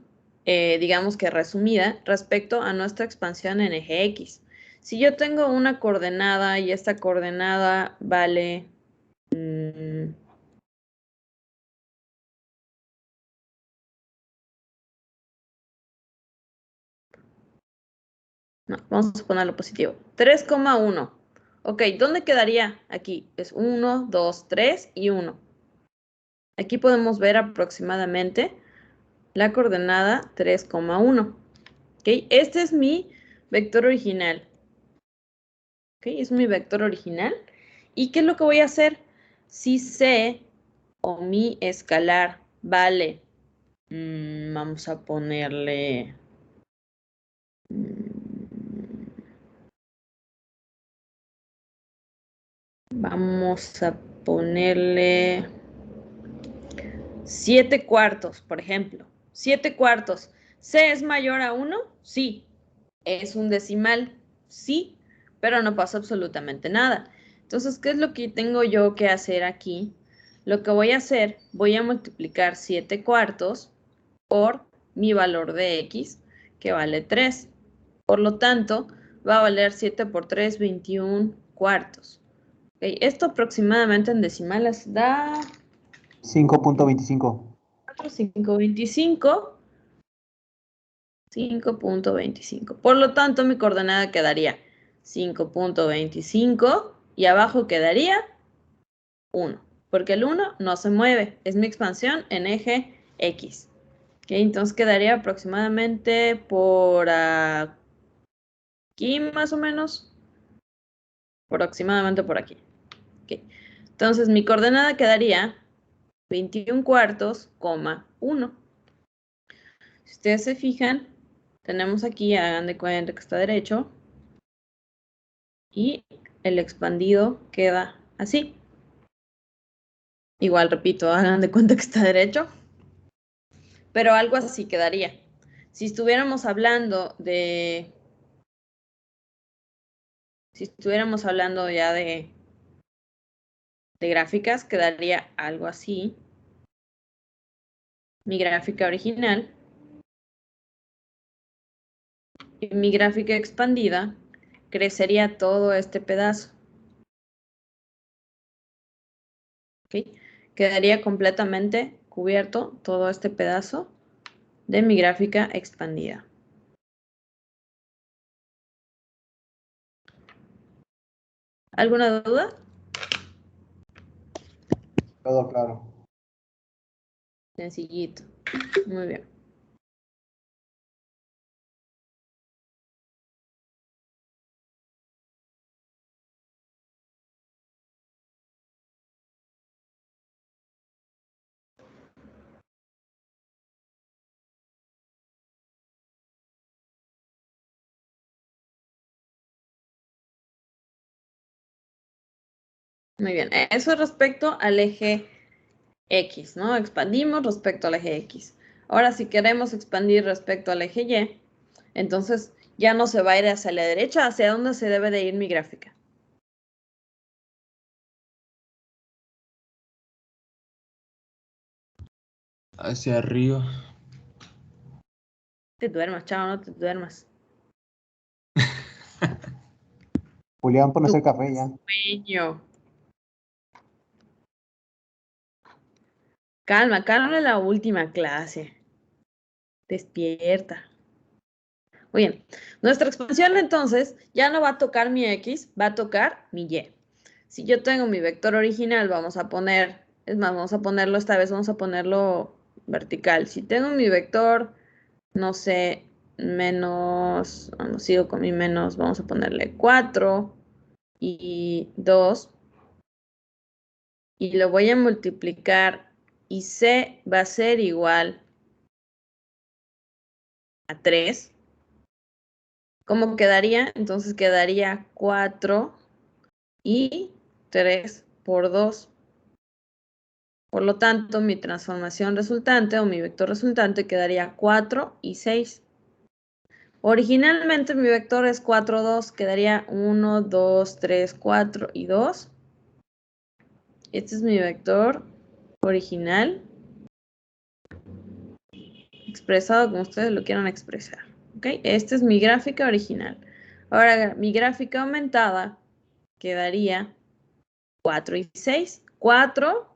digamos que resumida, respecto a nuestra expansión en eje X. Si yo tengo una coordenada y esta coordenada vale... no, vamos a ponerlo positivo. 3,1. Ok, ¿dónde quedaría? Aquí es 1, 2, 3 y 1. Aquí podemos ver aproximadamente la coordenada 3,1. ¿Ok? Este es mi vector original. ¿Ok? Es mi vector original. ¿Y qué es lo que voy a hacer? si C o mi escalar vale, vamos a ponerle, vamos a ponerle 7 cuartos, por ejemplo. 7 cuartos. ¿C es mayor a 1? Sí. ¿Es un decimal? Sí, pero no pasa absolutamente nada. Entonces, ¿qué es lo que tengo yo que hacer aquí? Lo que voy a hacer, voy a multiplicar 7 cuartos por mi valor de X, que vale 3. Por lo tanto, va a valer 7 por 3, 21 cuartos. Okay, esto aproximadamente en decimales da 5.25. 5.25. 5.25. Por lo tanto, mi coordenada quedaría 5.25 y abajo quedaría 1, porque el 1 no se mueve, es mi expansión en eje X. Okay, entonces quedaría aproximadamente por aquí más o menos, aproximadamente por aquí. Okay. Entonces mi coordenada quedaría 21 cuartos, 1. Si ustedes se fijan, tenemos aquí, hagan de cuenta que está derecho, y el expandido queda así. Igual, repito, hagan de cuenta que está derecho, pero algo así quedaría. Si estuviéramos hablando ya de gráficas, quedaría algo así. Mi gráfica original. Y mi gráfica expandida crecería todo este pedazo. ¿Okay? Quedaría completamente cubierto todo este pedazo de mi gráfica expandida. ¿Alguna duda? Todo claro. Sencillito. Muy bien. Muy bien. Eso respecto al eje X, ¿no? Expandimos respecto al eje X. Ahora, si queremos expandir respecto al eje Y, entonces ya no se va a ir hacia la derecha. ¿Hacia dónde se debe de ir mi gráfica? Hacia arriba. Te duermas, chao, no te duermas. Julián, pones el café ya. Sueño. Calma, calma en la última clase. Despierta. Muy bien. Nuestra expansión entonces ya no va a tocar mi X, va a tocar mi Y. Si yo tengo mi vector original, vamos a poner, es más, vamos a ponerlo esta vez, vamos a ponerlo vertical. Si tengo mi vector, no sé, menos, vamos, sigo con mi menos, vamos a ponerle 4 y 2. Y lo voy a multiplicar y C va a ser igual a 3. ¿Cómo quedaría? Entonces quedaría 4 y 3 por 2. Por lo tanto, mi transformación resultante o mi vector resultante quedaría 4 y 6. Originalmente mi vector es 4, 2, quedaría 1, 2, 3, 4 y 2. Este es mi vector original, expresado como ustedes lo quieran expresar. ¿Okay? Esta es mi gráfica original. Ahora, mi gráfica aumentada quedaría 4 y 6. 4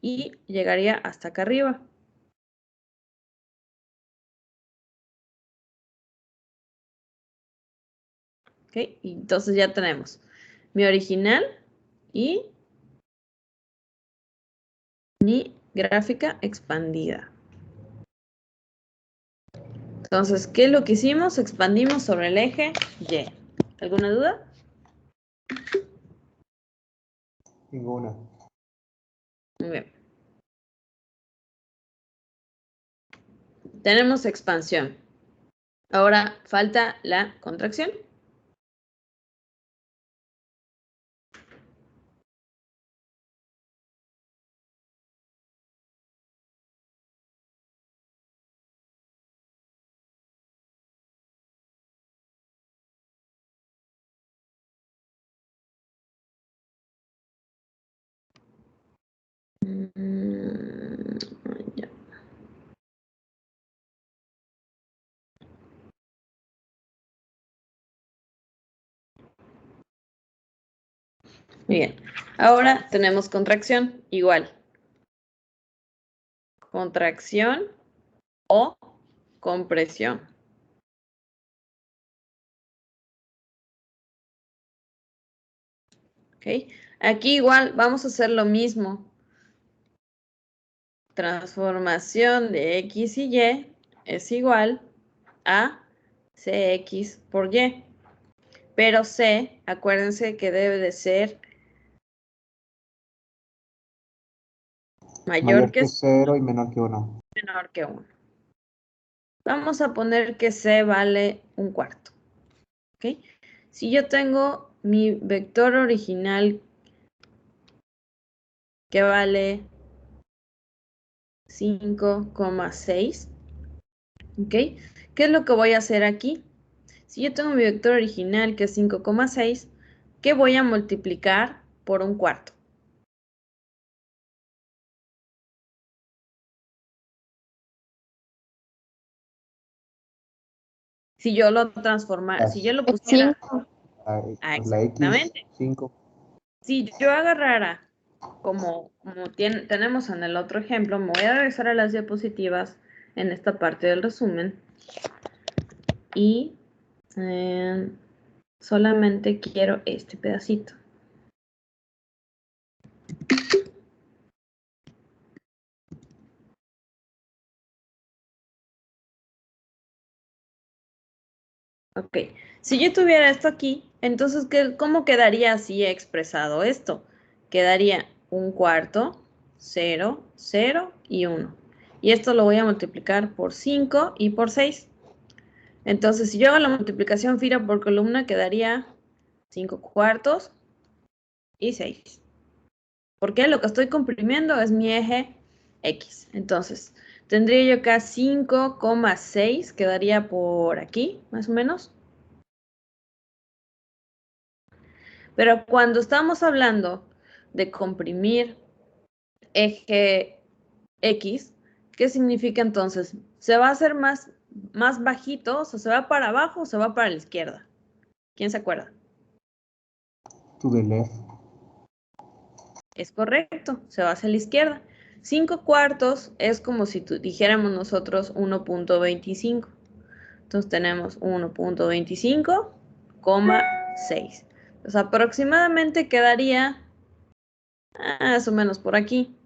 y llegaría hasta acá arriba. ¿Ok? Y entonces ya tenemos mi original y mi gráfica expandida. Entonces, ¿qué es lo que hicimos? Expandimos sobre el eje Y. ¿Alguna duda? Ninguna. Muy bien. Tenemos expansión. Ahora falta la contracción. Ya. Muy bien. Ahora tenemos contracción, igual. Contracción o compresión. ¿Ok? Aquí igual vamos a hacer lo mismo. Transformación de X y Y es igual a CX por Y. Pero C, acuérdense que debe de ser mayor que 0 y menor que 1. menor que 1. Vamos a poner que C vale 1/4. ¿Ok? Si yo tengo mi vector original que vale 5,6, ¿ok? ¿Qué es lo que voy a hacer aquí? Si yo tengo mi vector original que es 5,6, ¿qué voy a multiplicar por 1/4? Si yo lo transformara, si yo lo pusiera... 5. La X, Exactamente. 5. Si yo agarrara, como tenemos en el otro ejemplo, me voy a regresar a las diapositivas en esta parte del resumen y solamente quiero este pedacito. Ok, si yo tuviera esto aquí, entonces, ¿cómo quedaría así expresado esto? Quedaría 1/4, 0, 0 y 1. Y esto lo voy a multiplicar por 5 y por 6. Entonces, si yo hago la multiplicación fila por columna, quedaría 5/4 y 6. Porque lo que estoy comprimiendo es mi eje X. Entonces, tendría yo acá 5,6, quedaría por aquí, más o menos. Pero cuando estamos hablando de comprimir eje X, ¿qué significa entonces? ¿Se va a hacer más bajito? O sea, ¿se va para abajo o se va para la izquierda? ¿Quién se acuerda? To the left. Es correcto, se va hacia la izquierda. 5/4 es como si dijéramos nosotros 1,25. Entonces tenemos 1,25,6. Entonces aproximadamente quedaría más o menos por aquí.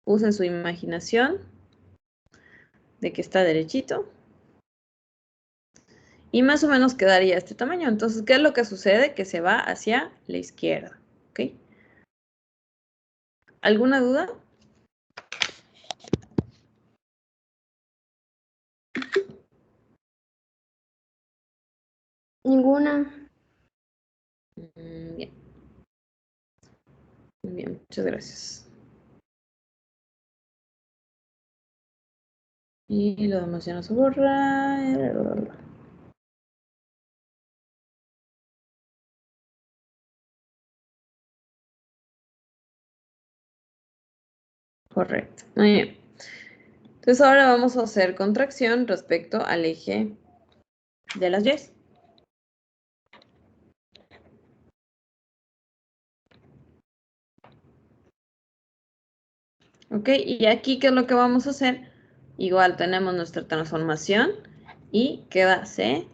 Usen su imaginación de que está derechito. Y más o menos quedaría este tamaño. Entonces, ¿qué es lo que sucede? Que se va hacia la izquierda. ¿Ok? ¿Alguna duda? Ninguna. Bien. Muy bien, muchas gracias. Y lo demás ya no se borra. Correcto. Muy bien. Entonces ahora vamos a hacer contracción respecto al eje de las Y. Ok, y aquí, ¿qué es lo que vamos a hacer? Igual tenemos nuestra transformación y queda C,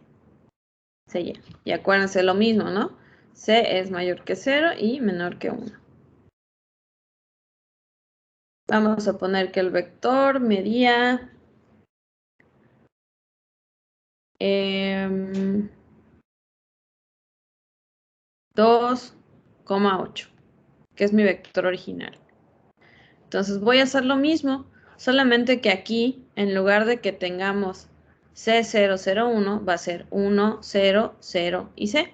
Y. Y acuérdense lo mismo, ¿no? C es mayor que 0 y menor que 1. Vamos a poner que el vector medía 2,8, que es mi vector original. Entonces voy a hacer lo mismo, solamente que aquí, en lugar de que tengamos C001, va a ser 1, 0, 0 y C.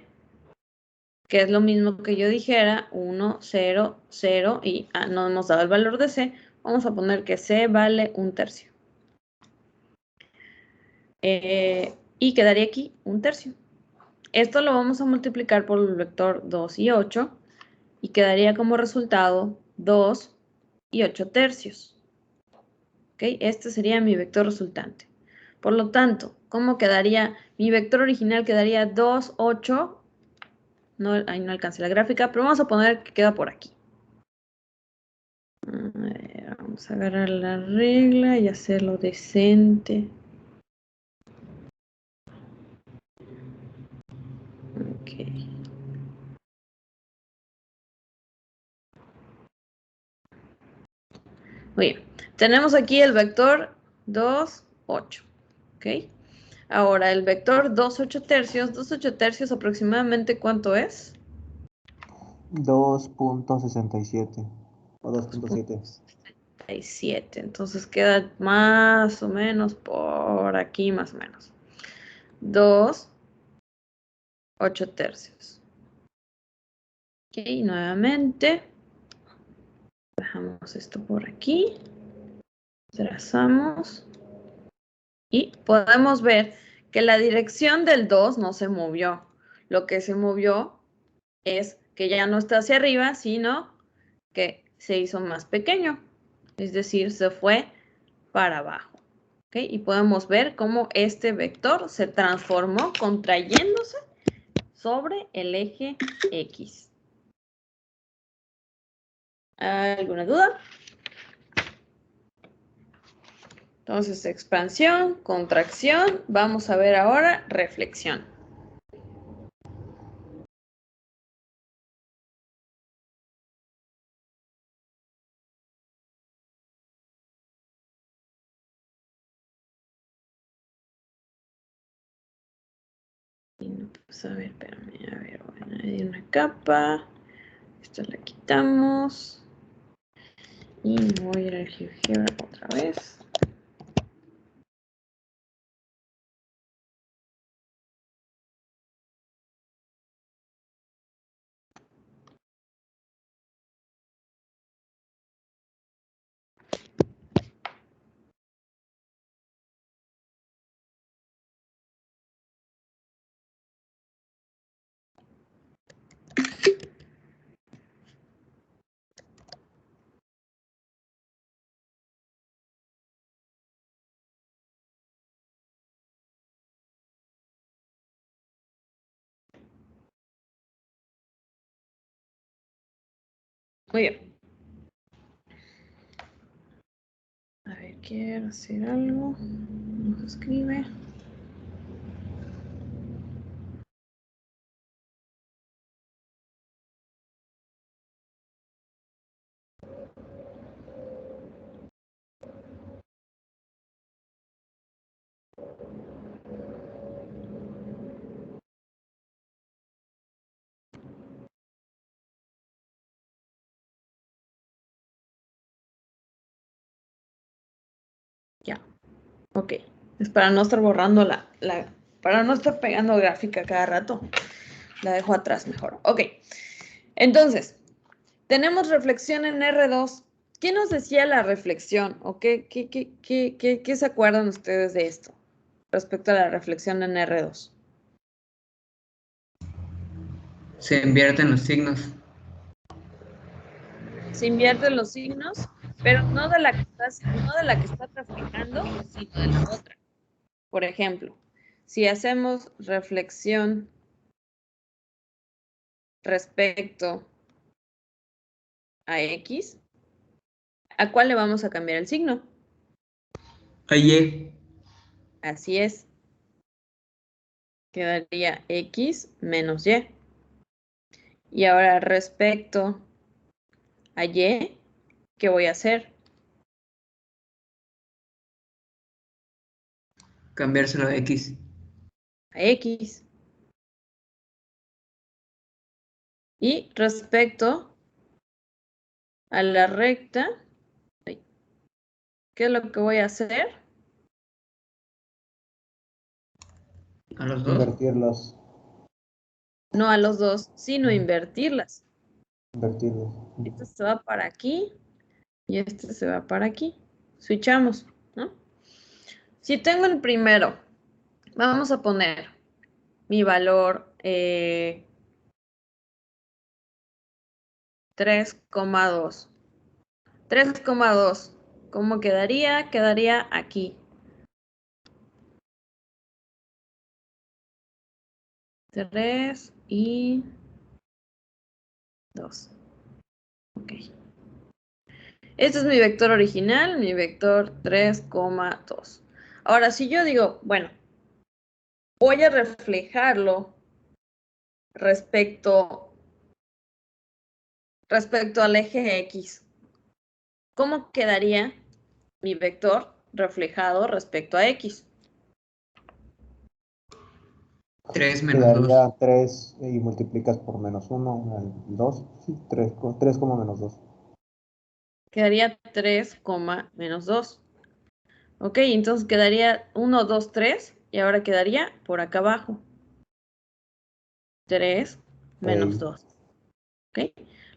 Que es lo mismo que yo dijera 1, 0, 0 y no hemos dado el valor de C. Vamos a poner que C vale 1/3. Y quedaría aquí 1/3. Esto lo vamos a multiplicar por el vector 2 y 8 y quedaría como resultado 2 y 8/3. ¿Ok? Este sería mi vector resultante. Por lo tanto, ¿cómo quedaría? Mi vector original quedaría 2, 8. No, ahí no alcancé la gráfica, pero vamos a poner que queda por aquí. A ver, vamos a agarrar la regla y hacerlo decente. Ok. Muy bien. Tenemos aquí el vector 2, 8. ¿Ok? Ahora, el vector 2, 8/3. 2, 8/3 aproximadamente, ¿cuánto es? 2.67 o 2.7. 7. Entonces queda más o menos por aquí, más o menos. 2, 8/3. Ok, nuevamente. Dejamos esto por aquí. Trazamos. Y podemos ver que la dirección del 2 no se movió. Lo que se movió es que ya no está hacia arriba, sino que se hizo más pequeño. Es decir, se fue para abajo. ¿Ok? Y podemos ver cómo este vector se transformó contrayéndose sobre el eje X. ¿Alguna duda? Entonces, expansión, contracción. Vamos a ver ahora reflexión. Pues a ver, espérame, a ver, voy a añadir una capa. Esta la quitamos. Y me voy a ir al GeoGebra otra vez. Muy bien. A ver, quiero hacer algo. Nos escribe. Ya. Ok. Es para no estar borrando para no estar pegando gráfica cada rato. La dejo atrás mejor. Ok. Entonces, tenemos reflexión en R2. ¿Qué nos decía la reflexión? ¿O qué se acuerdan ustedes de esto respecto a la reflexión en R2? Se invierten los signos. Se invierten los signos, pero no de la que está reflejando, sino de la otra. Por ejemplo, si hacemos reflexión respecto a X, ¿a cuál le vamos a cambiar el signo? A Y. Así es. Quedaría X menos Y. Y ahora respecto a Y, ¿qué voy a hacer? Cambiárselo a X. A X. Y respecto a la recta, ¿Qué es lo que voy a hacer? A los dos. Invertirlos. No a los dos, sino invertirlas. Invertirlos. Este se va para aquí y este se va para aquí. Switchamos, ¿no? Si tengo el primero, vamos a poner mi valor 3,2. 3,2. ¿Cómo quedaría? Quedaría aquí. 3 y 2. Ok. Este es mi vector original, mi vector 3,2. Ahora, si yo digo, bueno, voy a reflejarlo respecto al eje X. ¿Cómo quedaría mi vector reflejado respecto a X? 3 menos 2. Quedaría 3 y multiplicas por menos 1 al 2. Sí, 3, menos 2. Quedaría 3, menos 2. Ok, entonces quedaría 1, 2, 3. Y ahora quedaría por acá abajo. 3 menos 2. ¿Ok?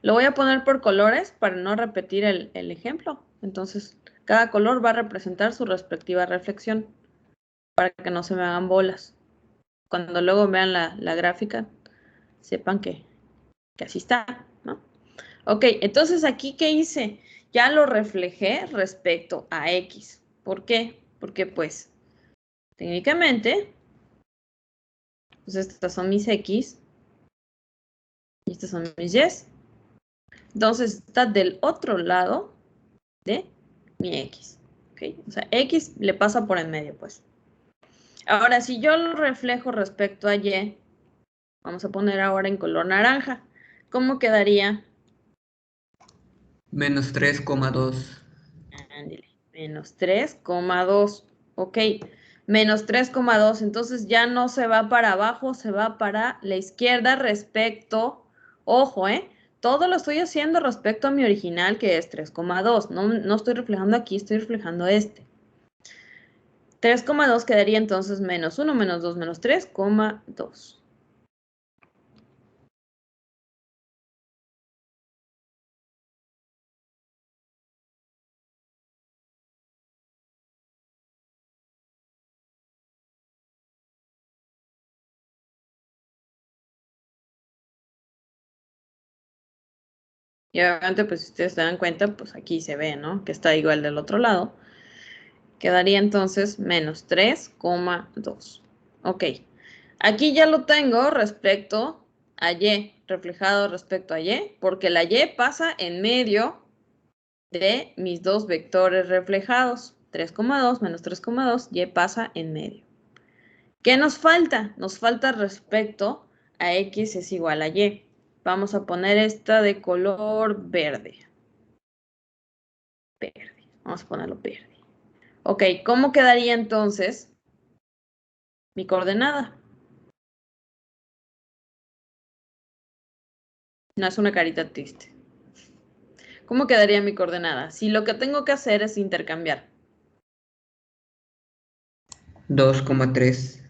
Lo voy a poner por colores para no repetir el ejemplo. Entonces, cada color va a representar su respectiva reflexión para que no se me hagan bolas. Cuando luego vean la gráfica, sepan que así está, ¿no? Ok, entonces aquí, ¿qué hice? Ya lo reflejé respecto a X. ¿Por qué? Porque, pues, técnicamente, pues estas son mis X y estas son mis Y. Entonces, está del otro lado de mi X. ¿Ok? O sea, X le pasa por en medio, pues. Ahora, si yo lo reflejo respecto a Y, vamos a poner ahora en color naranja. ¿Cómo quedaría? Menos 3,2. Ándale, menos 3,2. Ok, menos 3,2. Entonces ya no se va para abajo, se va para la izquierda respecto, ojo, todo lo estoy haciendo respecto a mi original, que es 3,2. No estoy reflejando aquí, estoy reflejando este. 3,2 quedaría entonces menos 1, menos 2, menos 3,2. Y obviamente, pues si ustedes se dan cuenta, pues aquí se ve, ¿no? Que está igual del otro lado. Quedaría entonces menos 3,2. Ok. Aquí ya lo tengo respecto a Y, reflejado respecto a Y, porque la Y pasa en medio de mis dos vectores reflejados. 3,2 menos 3,2, Y pasa en medio. ¿Qué nos falta? Nos falta respecto a X es igual a Y. Vamos a poner esta de color verde. Verde. Vamos a ponerlo verde. Ok, ¿cómo quedaría entonces mi coordenada? No es una carita triste. ¿Cómo quedaría mi coordenada? Si lo que tengo que hacer es intercambiar. 2,3.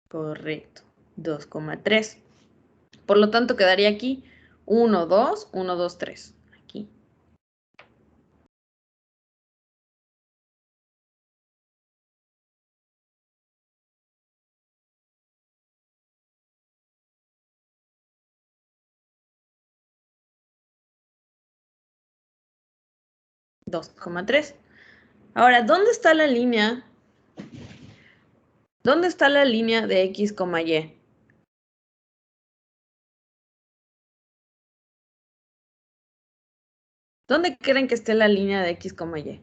Correcto. 2,3. Por lo tanto, quedaría aquí 1, 2, 1, 2, 3. Aquí. $2,3. Ahora, ¿dónde está la línea? ¿Dónde está la línea de X, Y? ¿Dónde creen que esté la línea de X, Y?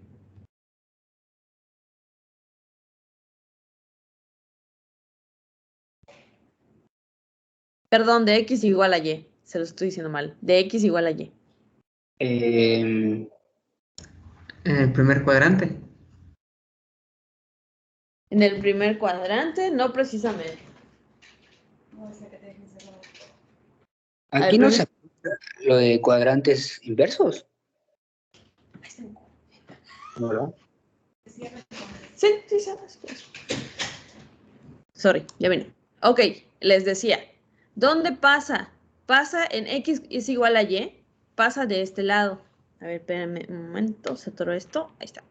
Perdón, de X igual a Y. Se lo estoy diciendo mal. De X igual a Y. En el primer cuadrante. En el primer cuadrante, no precisamente. Aquí no se aplica lo de cuadrantes inversos, ¿no? Sí, sí, sabes. Sorry, ya vine. Ok, les decía, ¿dónde pasa? Pasa en X es igual a Y, pasa de este lado. A ver, espérenme un momento, se atoró esto. Ahí está.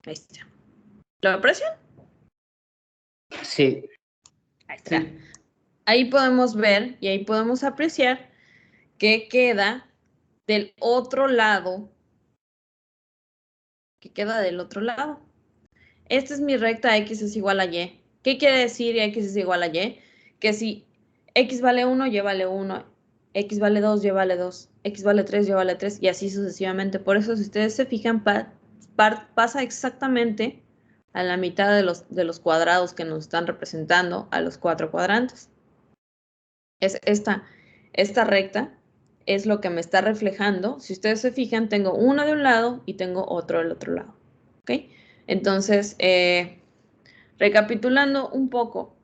Ahí está. ¿Lo aprecian? Sí. Ahí está. Sí. Ahí podemos ver y ahí podemos apreciar que queda del otro lado. Que queda del otro lado. Esta es mi recta X es igual a Y. ¿Qué quiere decir X es igual a Y? Que si X vale 1, Y vale 1. X vale 2, Y vale 2. X vale 3, Y vale 3. Y así sucesivamente. Por eso, si ustedes se fijan, pasa exactamente a la mitad de los cuadrados que nos están representando a los 4 cuadrantes. Es esta recta es lo que me está reflejando. Si ustedes se fijan, tengo uno de un lado y tengo otro del otro lado. ¿Ok? Entonces, recapitulando un poco,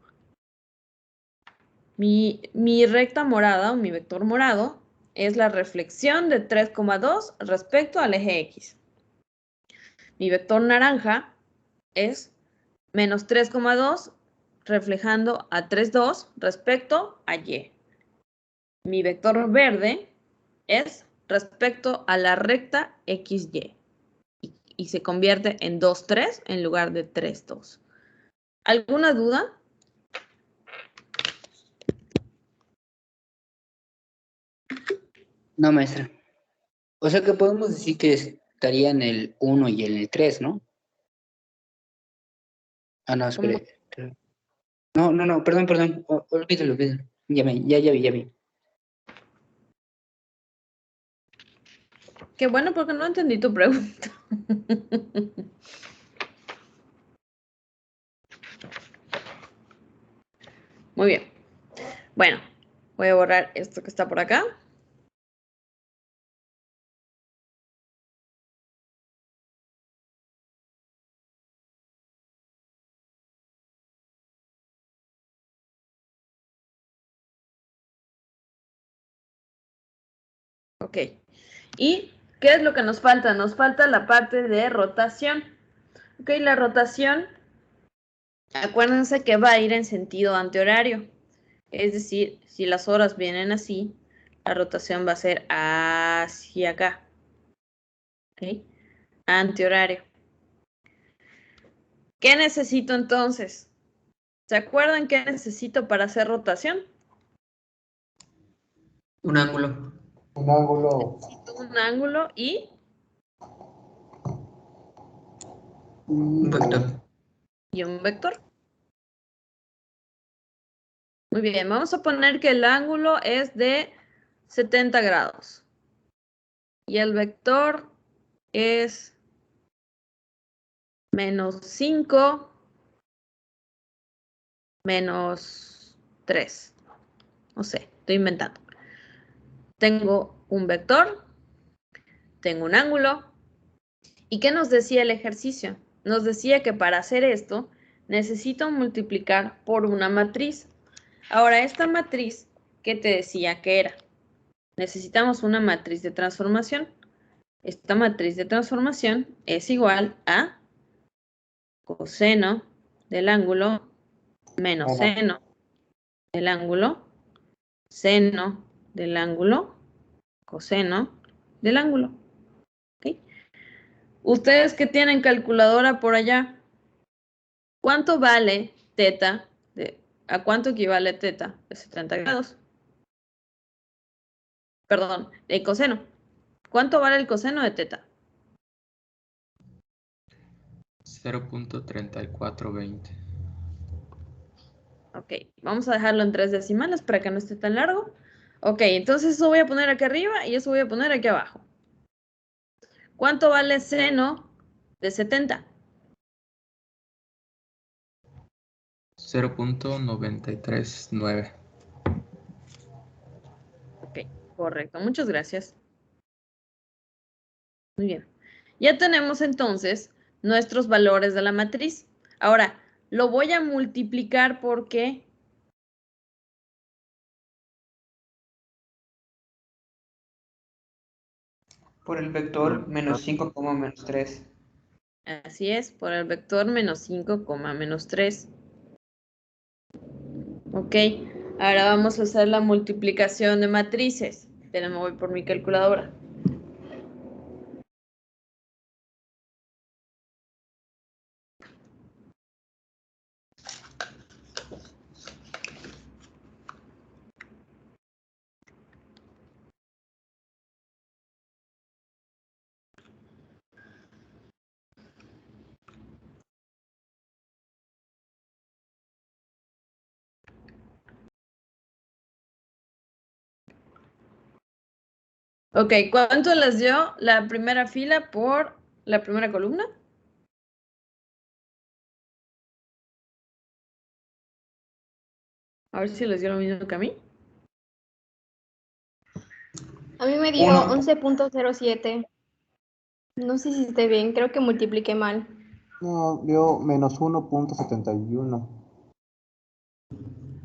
mi recta morada o mi vector morado es la reflexión de 3,2 respecto al eje X. Mi vector naranja es menos 3,2 reflejando a 3,2 respecto a Y. Mi vector verde es respecto a la recta XY y se convierte en 2,3 en lugar de 3,2. ¿Alguna duda? No, maestra. O sea que podemos decir que estaría en el 1 y en el 3, ¿no? Ah, no, espere. No, perdón. Olvídalo. Ya vi. Qué bueno, porque no entendí tu pregunta. Muy bien. Bueno, voy a borrar esto que está por acá. Ok. ¿Y qué es lo que nos falta? Nos falta la parte de rotación. Ok, la rotación, acuérdense que va a ir en sentido antihorario. Es decir, si las horas vienen así, la rotación va a ser hacia acá. ¿Ok? Antihorario. ¿Qué necesito entonces? ¿Se acuerdan qué necesito para hacer rotación? Un ángulo. Un ángulo. Necesito un ángulo y Un vector. un vector. Muy bien, vamos a poner que el ángulo es de 70 grados. Y el vector es menos 5 menos 3. No sé, estoy inventando. Tengo un vector, tengo un ángulo. ¿Y qué nos decía el ejercicio? Nos decía que para hacer esto necesito multiplicar por una matriz. Ahora, esta matriz, ¿qué te decía que era? Necesitamos una matriz de transformación. Esta matriz de transformación es igual a coseno del ángulo menos seno del ángulo, seno del ángulo, coseno del ángulo. ¿Okay? Ustedes que tienen calculadora por allá, ¿cuánto vale teta? ¿A cuánto equivale teta de 70 grados? Perdón, el coseno. ¿Cuánto vale el coseno de teta? 0.3420. Ok, vamos a dejarlo en 3 decimales para que no esté tan largo. Ok, entonces eso voy a poner aquí arriba y eso voy a poner aquí abajo. ¿Cuánto vale seno de 70? 0.939. Ok, correcto. Muchas gracias. Muy bien. Ya tenemos entonces nuestros valores de la matriz. Ahora, lo voy a multiplicar por ¿qué? Por el vector menos 5, menos 3. Así es, por el vector menos 5, menos 3. Ok, ahora vamos a hacer la multiplicación de matrices. Pero me voy por mi calculadora. Ok, ¿cuánto les dio la primera fila por la primera columna? A ver si les dio lo mismo que a mí. A mí me dio Uno. 11.07. No sé si esté bien, creo que multipliqué mal. No, dio menos 1.71.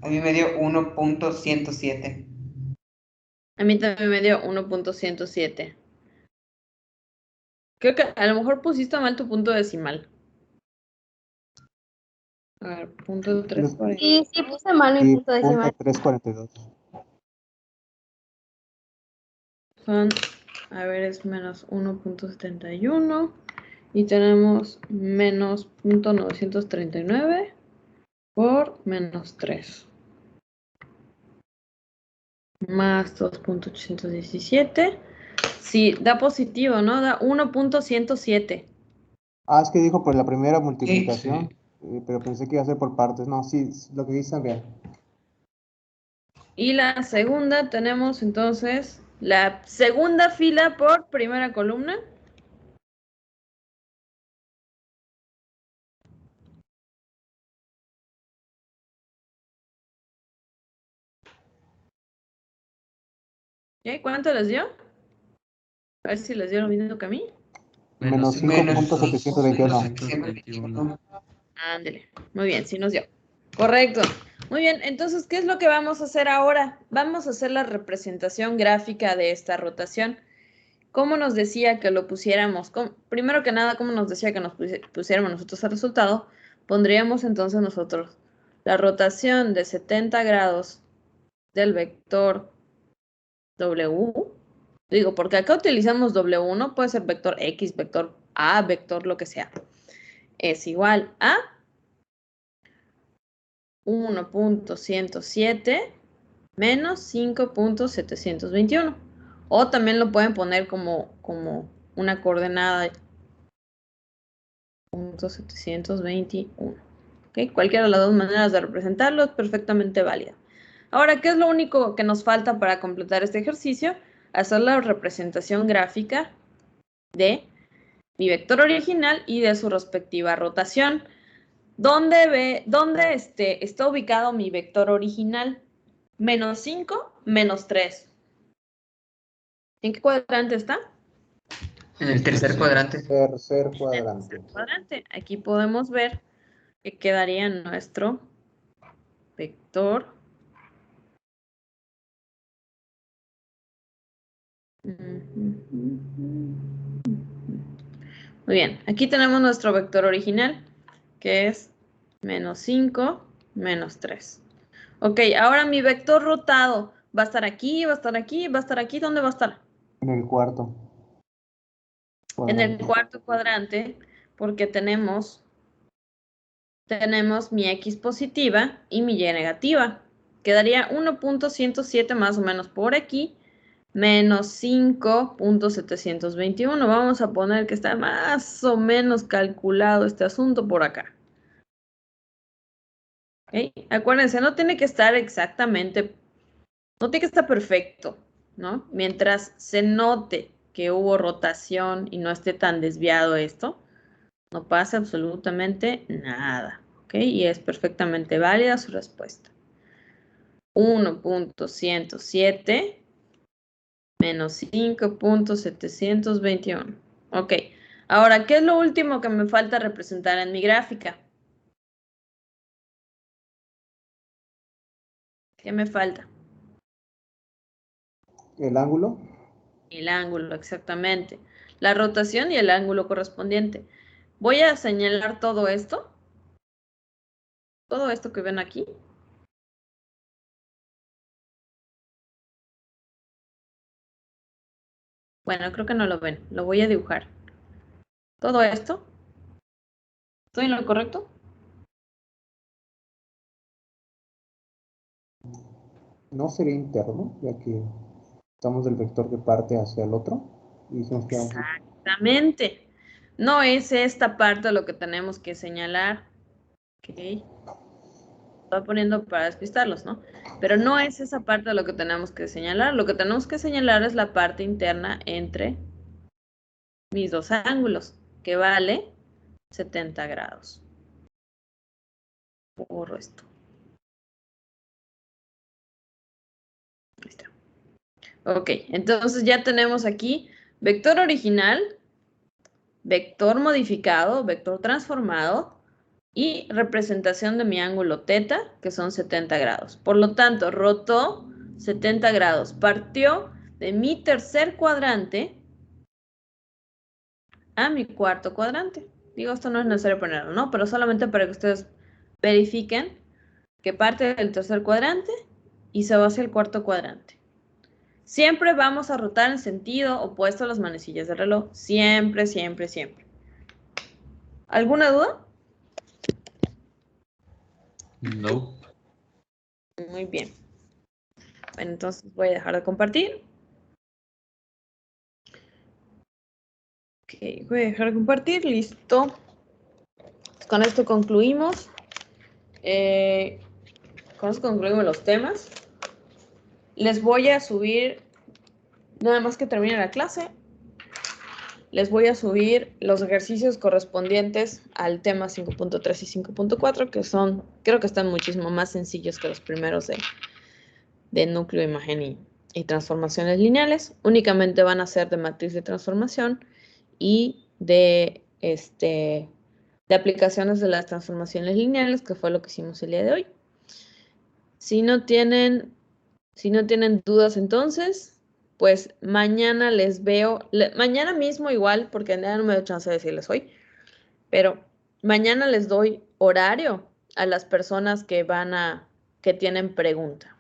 A mí me dio 1.107. A mí también me dio 1.107. Creo que a lo mejor pusiste mal tu punto decimal. A ver, punto 340. Sí, puse mal mi Y punto decimal. 342. Son, a ver, es menos 1.71 y tenemos menos 0.939 por menos 3. Más 2.817. Sí, da positivo, ¿no? Da 1.107. Ah, es que dijo por la primera Sí. multiplicación, pero pensé que iba a ser por partes. No, sí, lo que dice bien. Y la segunda tenemos entonces la segunda fila por primera columna. ¿Y cuánto les dio? A ver si les dio lo mismo que a mí. Menos Menos 5.721. 721. Ándele. Muy bien, sí nos dio. Correcto. Muy bien, entonces, ¿qué es lo que vamos a hacer ahora? Vamos a hacer la representación gráfica de esta rotación. ¿Cómo nos decía que lo pusiéramos? Primero que nada, ¿cómo nos decía que nos pusiéramos nosotros el resultado? Pondríamos entonces nosotros la rotación de 70 grados del vector W. Digo, porque acá utilizamos W1, puede ser vector X, vector A, vector lo que sea. Es igual a 1.107 menos 5.721. O también lo pueden poner como una coordenada de 0.721. ¿Okay? Cualquiera de las dos maneras de representarlo es perfectamente válida. Ahora, ¿qué es lo único que nos falta para completar este ejercicio? Hacer la representación gráfica de mi vector original y de su respectiva rotación. ¿Dónde está ubicado mi vector original? Menos 5, menos 3. ¿En qué cuadrante está? En el tercer cuadrante. Tercer cuadrante. Cuadrante. Aquí podemos ver que quedaría nuestro vector. Muy bien, aquí tenemos nuestro vector original, que es menos 5, menos 3. Ok, ahora mi vector rotado va a estar aquí, va a estar aquí, va a estar aquí. ¿Dónde va a estar? En el cuarto. En el cuarto cuadrante, porque tenemos mi X positiva y mi Y negativa. Quedaría 1.107 más o menos por aquí, menos 5.721. Vamos a poner que está más o menos calculado este asunto por acá. ¿Okay? Acuérdense, no tiene que estar exactamente, no tiene que estar perfecto, ¿no? Mientras se note que hubo rotación y no esté tan desviado esto, no pasa absolutamente nada, ¿ok? Y es perfectamente válida su respuesta. 1.107 menos 5.721. Ok, ahora, ¿qué es lo último que me falta representar en mi gráfica? ¿Qué me falta? El ángulo. El ángulo, exactamente. La rotación y el ángulo correspondiente. Voy a señalar todo esto que ven aquí. Bueno, creo que no lo ven, lo voy a dibujar. Todo esto. ¿Estoy en lo correcto? No sería interno, ya que estamos del vector que parte hacia el otro. Y dijimos que vamos a- Exactamente. No es esta parte lo que tenemos que señalar. Ok. Estoy poniendo para despistarlos, ¿no? Pero no es esa parte lo que tenemos que señalar. Lo que tenemos que señalar es la parte interna entre mis dos ángulos, que vale 70 grados. Borro esto. Ahí está. Ok, entonces ya tenemos aquí vector original, vector modificado, vector transformado y representación de mi ángulo teta, que son 70 grados. Por lo tanto, rotó 70 grados. Partió de mi tercer cuadrante a mi cuarto cuadrante. Digo, esto no es necesario ponerlo, ¿no? Pero solamente para que ustedes verifiquen que parte del tercer cuadrante y se va hacia el cuarto cuadrante. Siempre vamos a rotar en sentido opuesto a las manecillas del reloj. Siempre, siempre, siempre. ¿Alguna duda? No. Muy bien. Bueno, entonces voy a dejar de compartir. Ok, voy a dejar de compartir. Listo. Con esto concluimos. Con esto concluimos los temas. Les voy a subir, nada más que termine la clase, les voy a subir los ejercicios correspondientes al tema 5.3 y 5.4, que son, creo que están muchísimo más sencillos que los primeros de núcleo, imagen y transformaciones lineales. Únicamente van a ser de matriz de transformación y de aplicaciones de las transformaciones lineales, que fue lo que hicimos el día de hoy. Si no tienen dudas entonces, pues mañana les veo, mañana mismo igual, porque ya no me doy chance de decirles hoy, pero mañana les doy horario a las personas que tienen pregunta.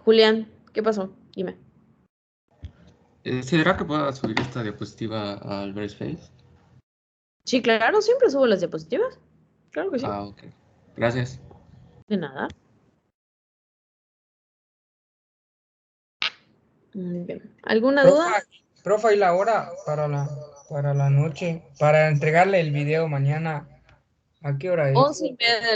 Julián, ¿qué pasó? Dime. ¿Será que pueda subir esta diapositiva al Bracefase? Sí, claro, siempre subo las diapositivas. Claro que sí. Ah, ok. Gracias. De nada. Muy bien. ¿Alguna duda? Profa, ¿y la hora para la noche? Para entregarle el video mañana, ¿a qué hora es? 11:30 de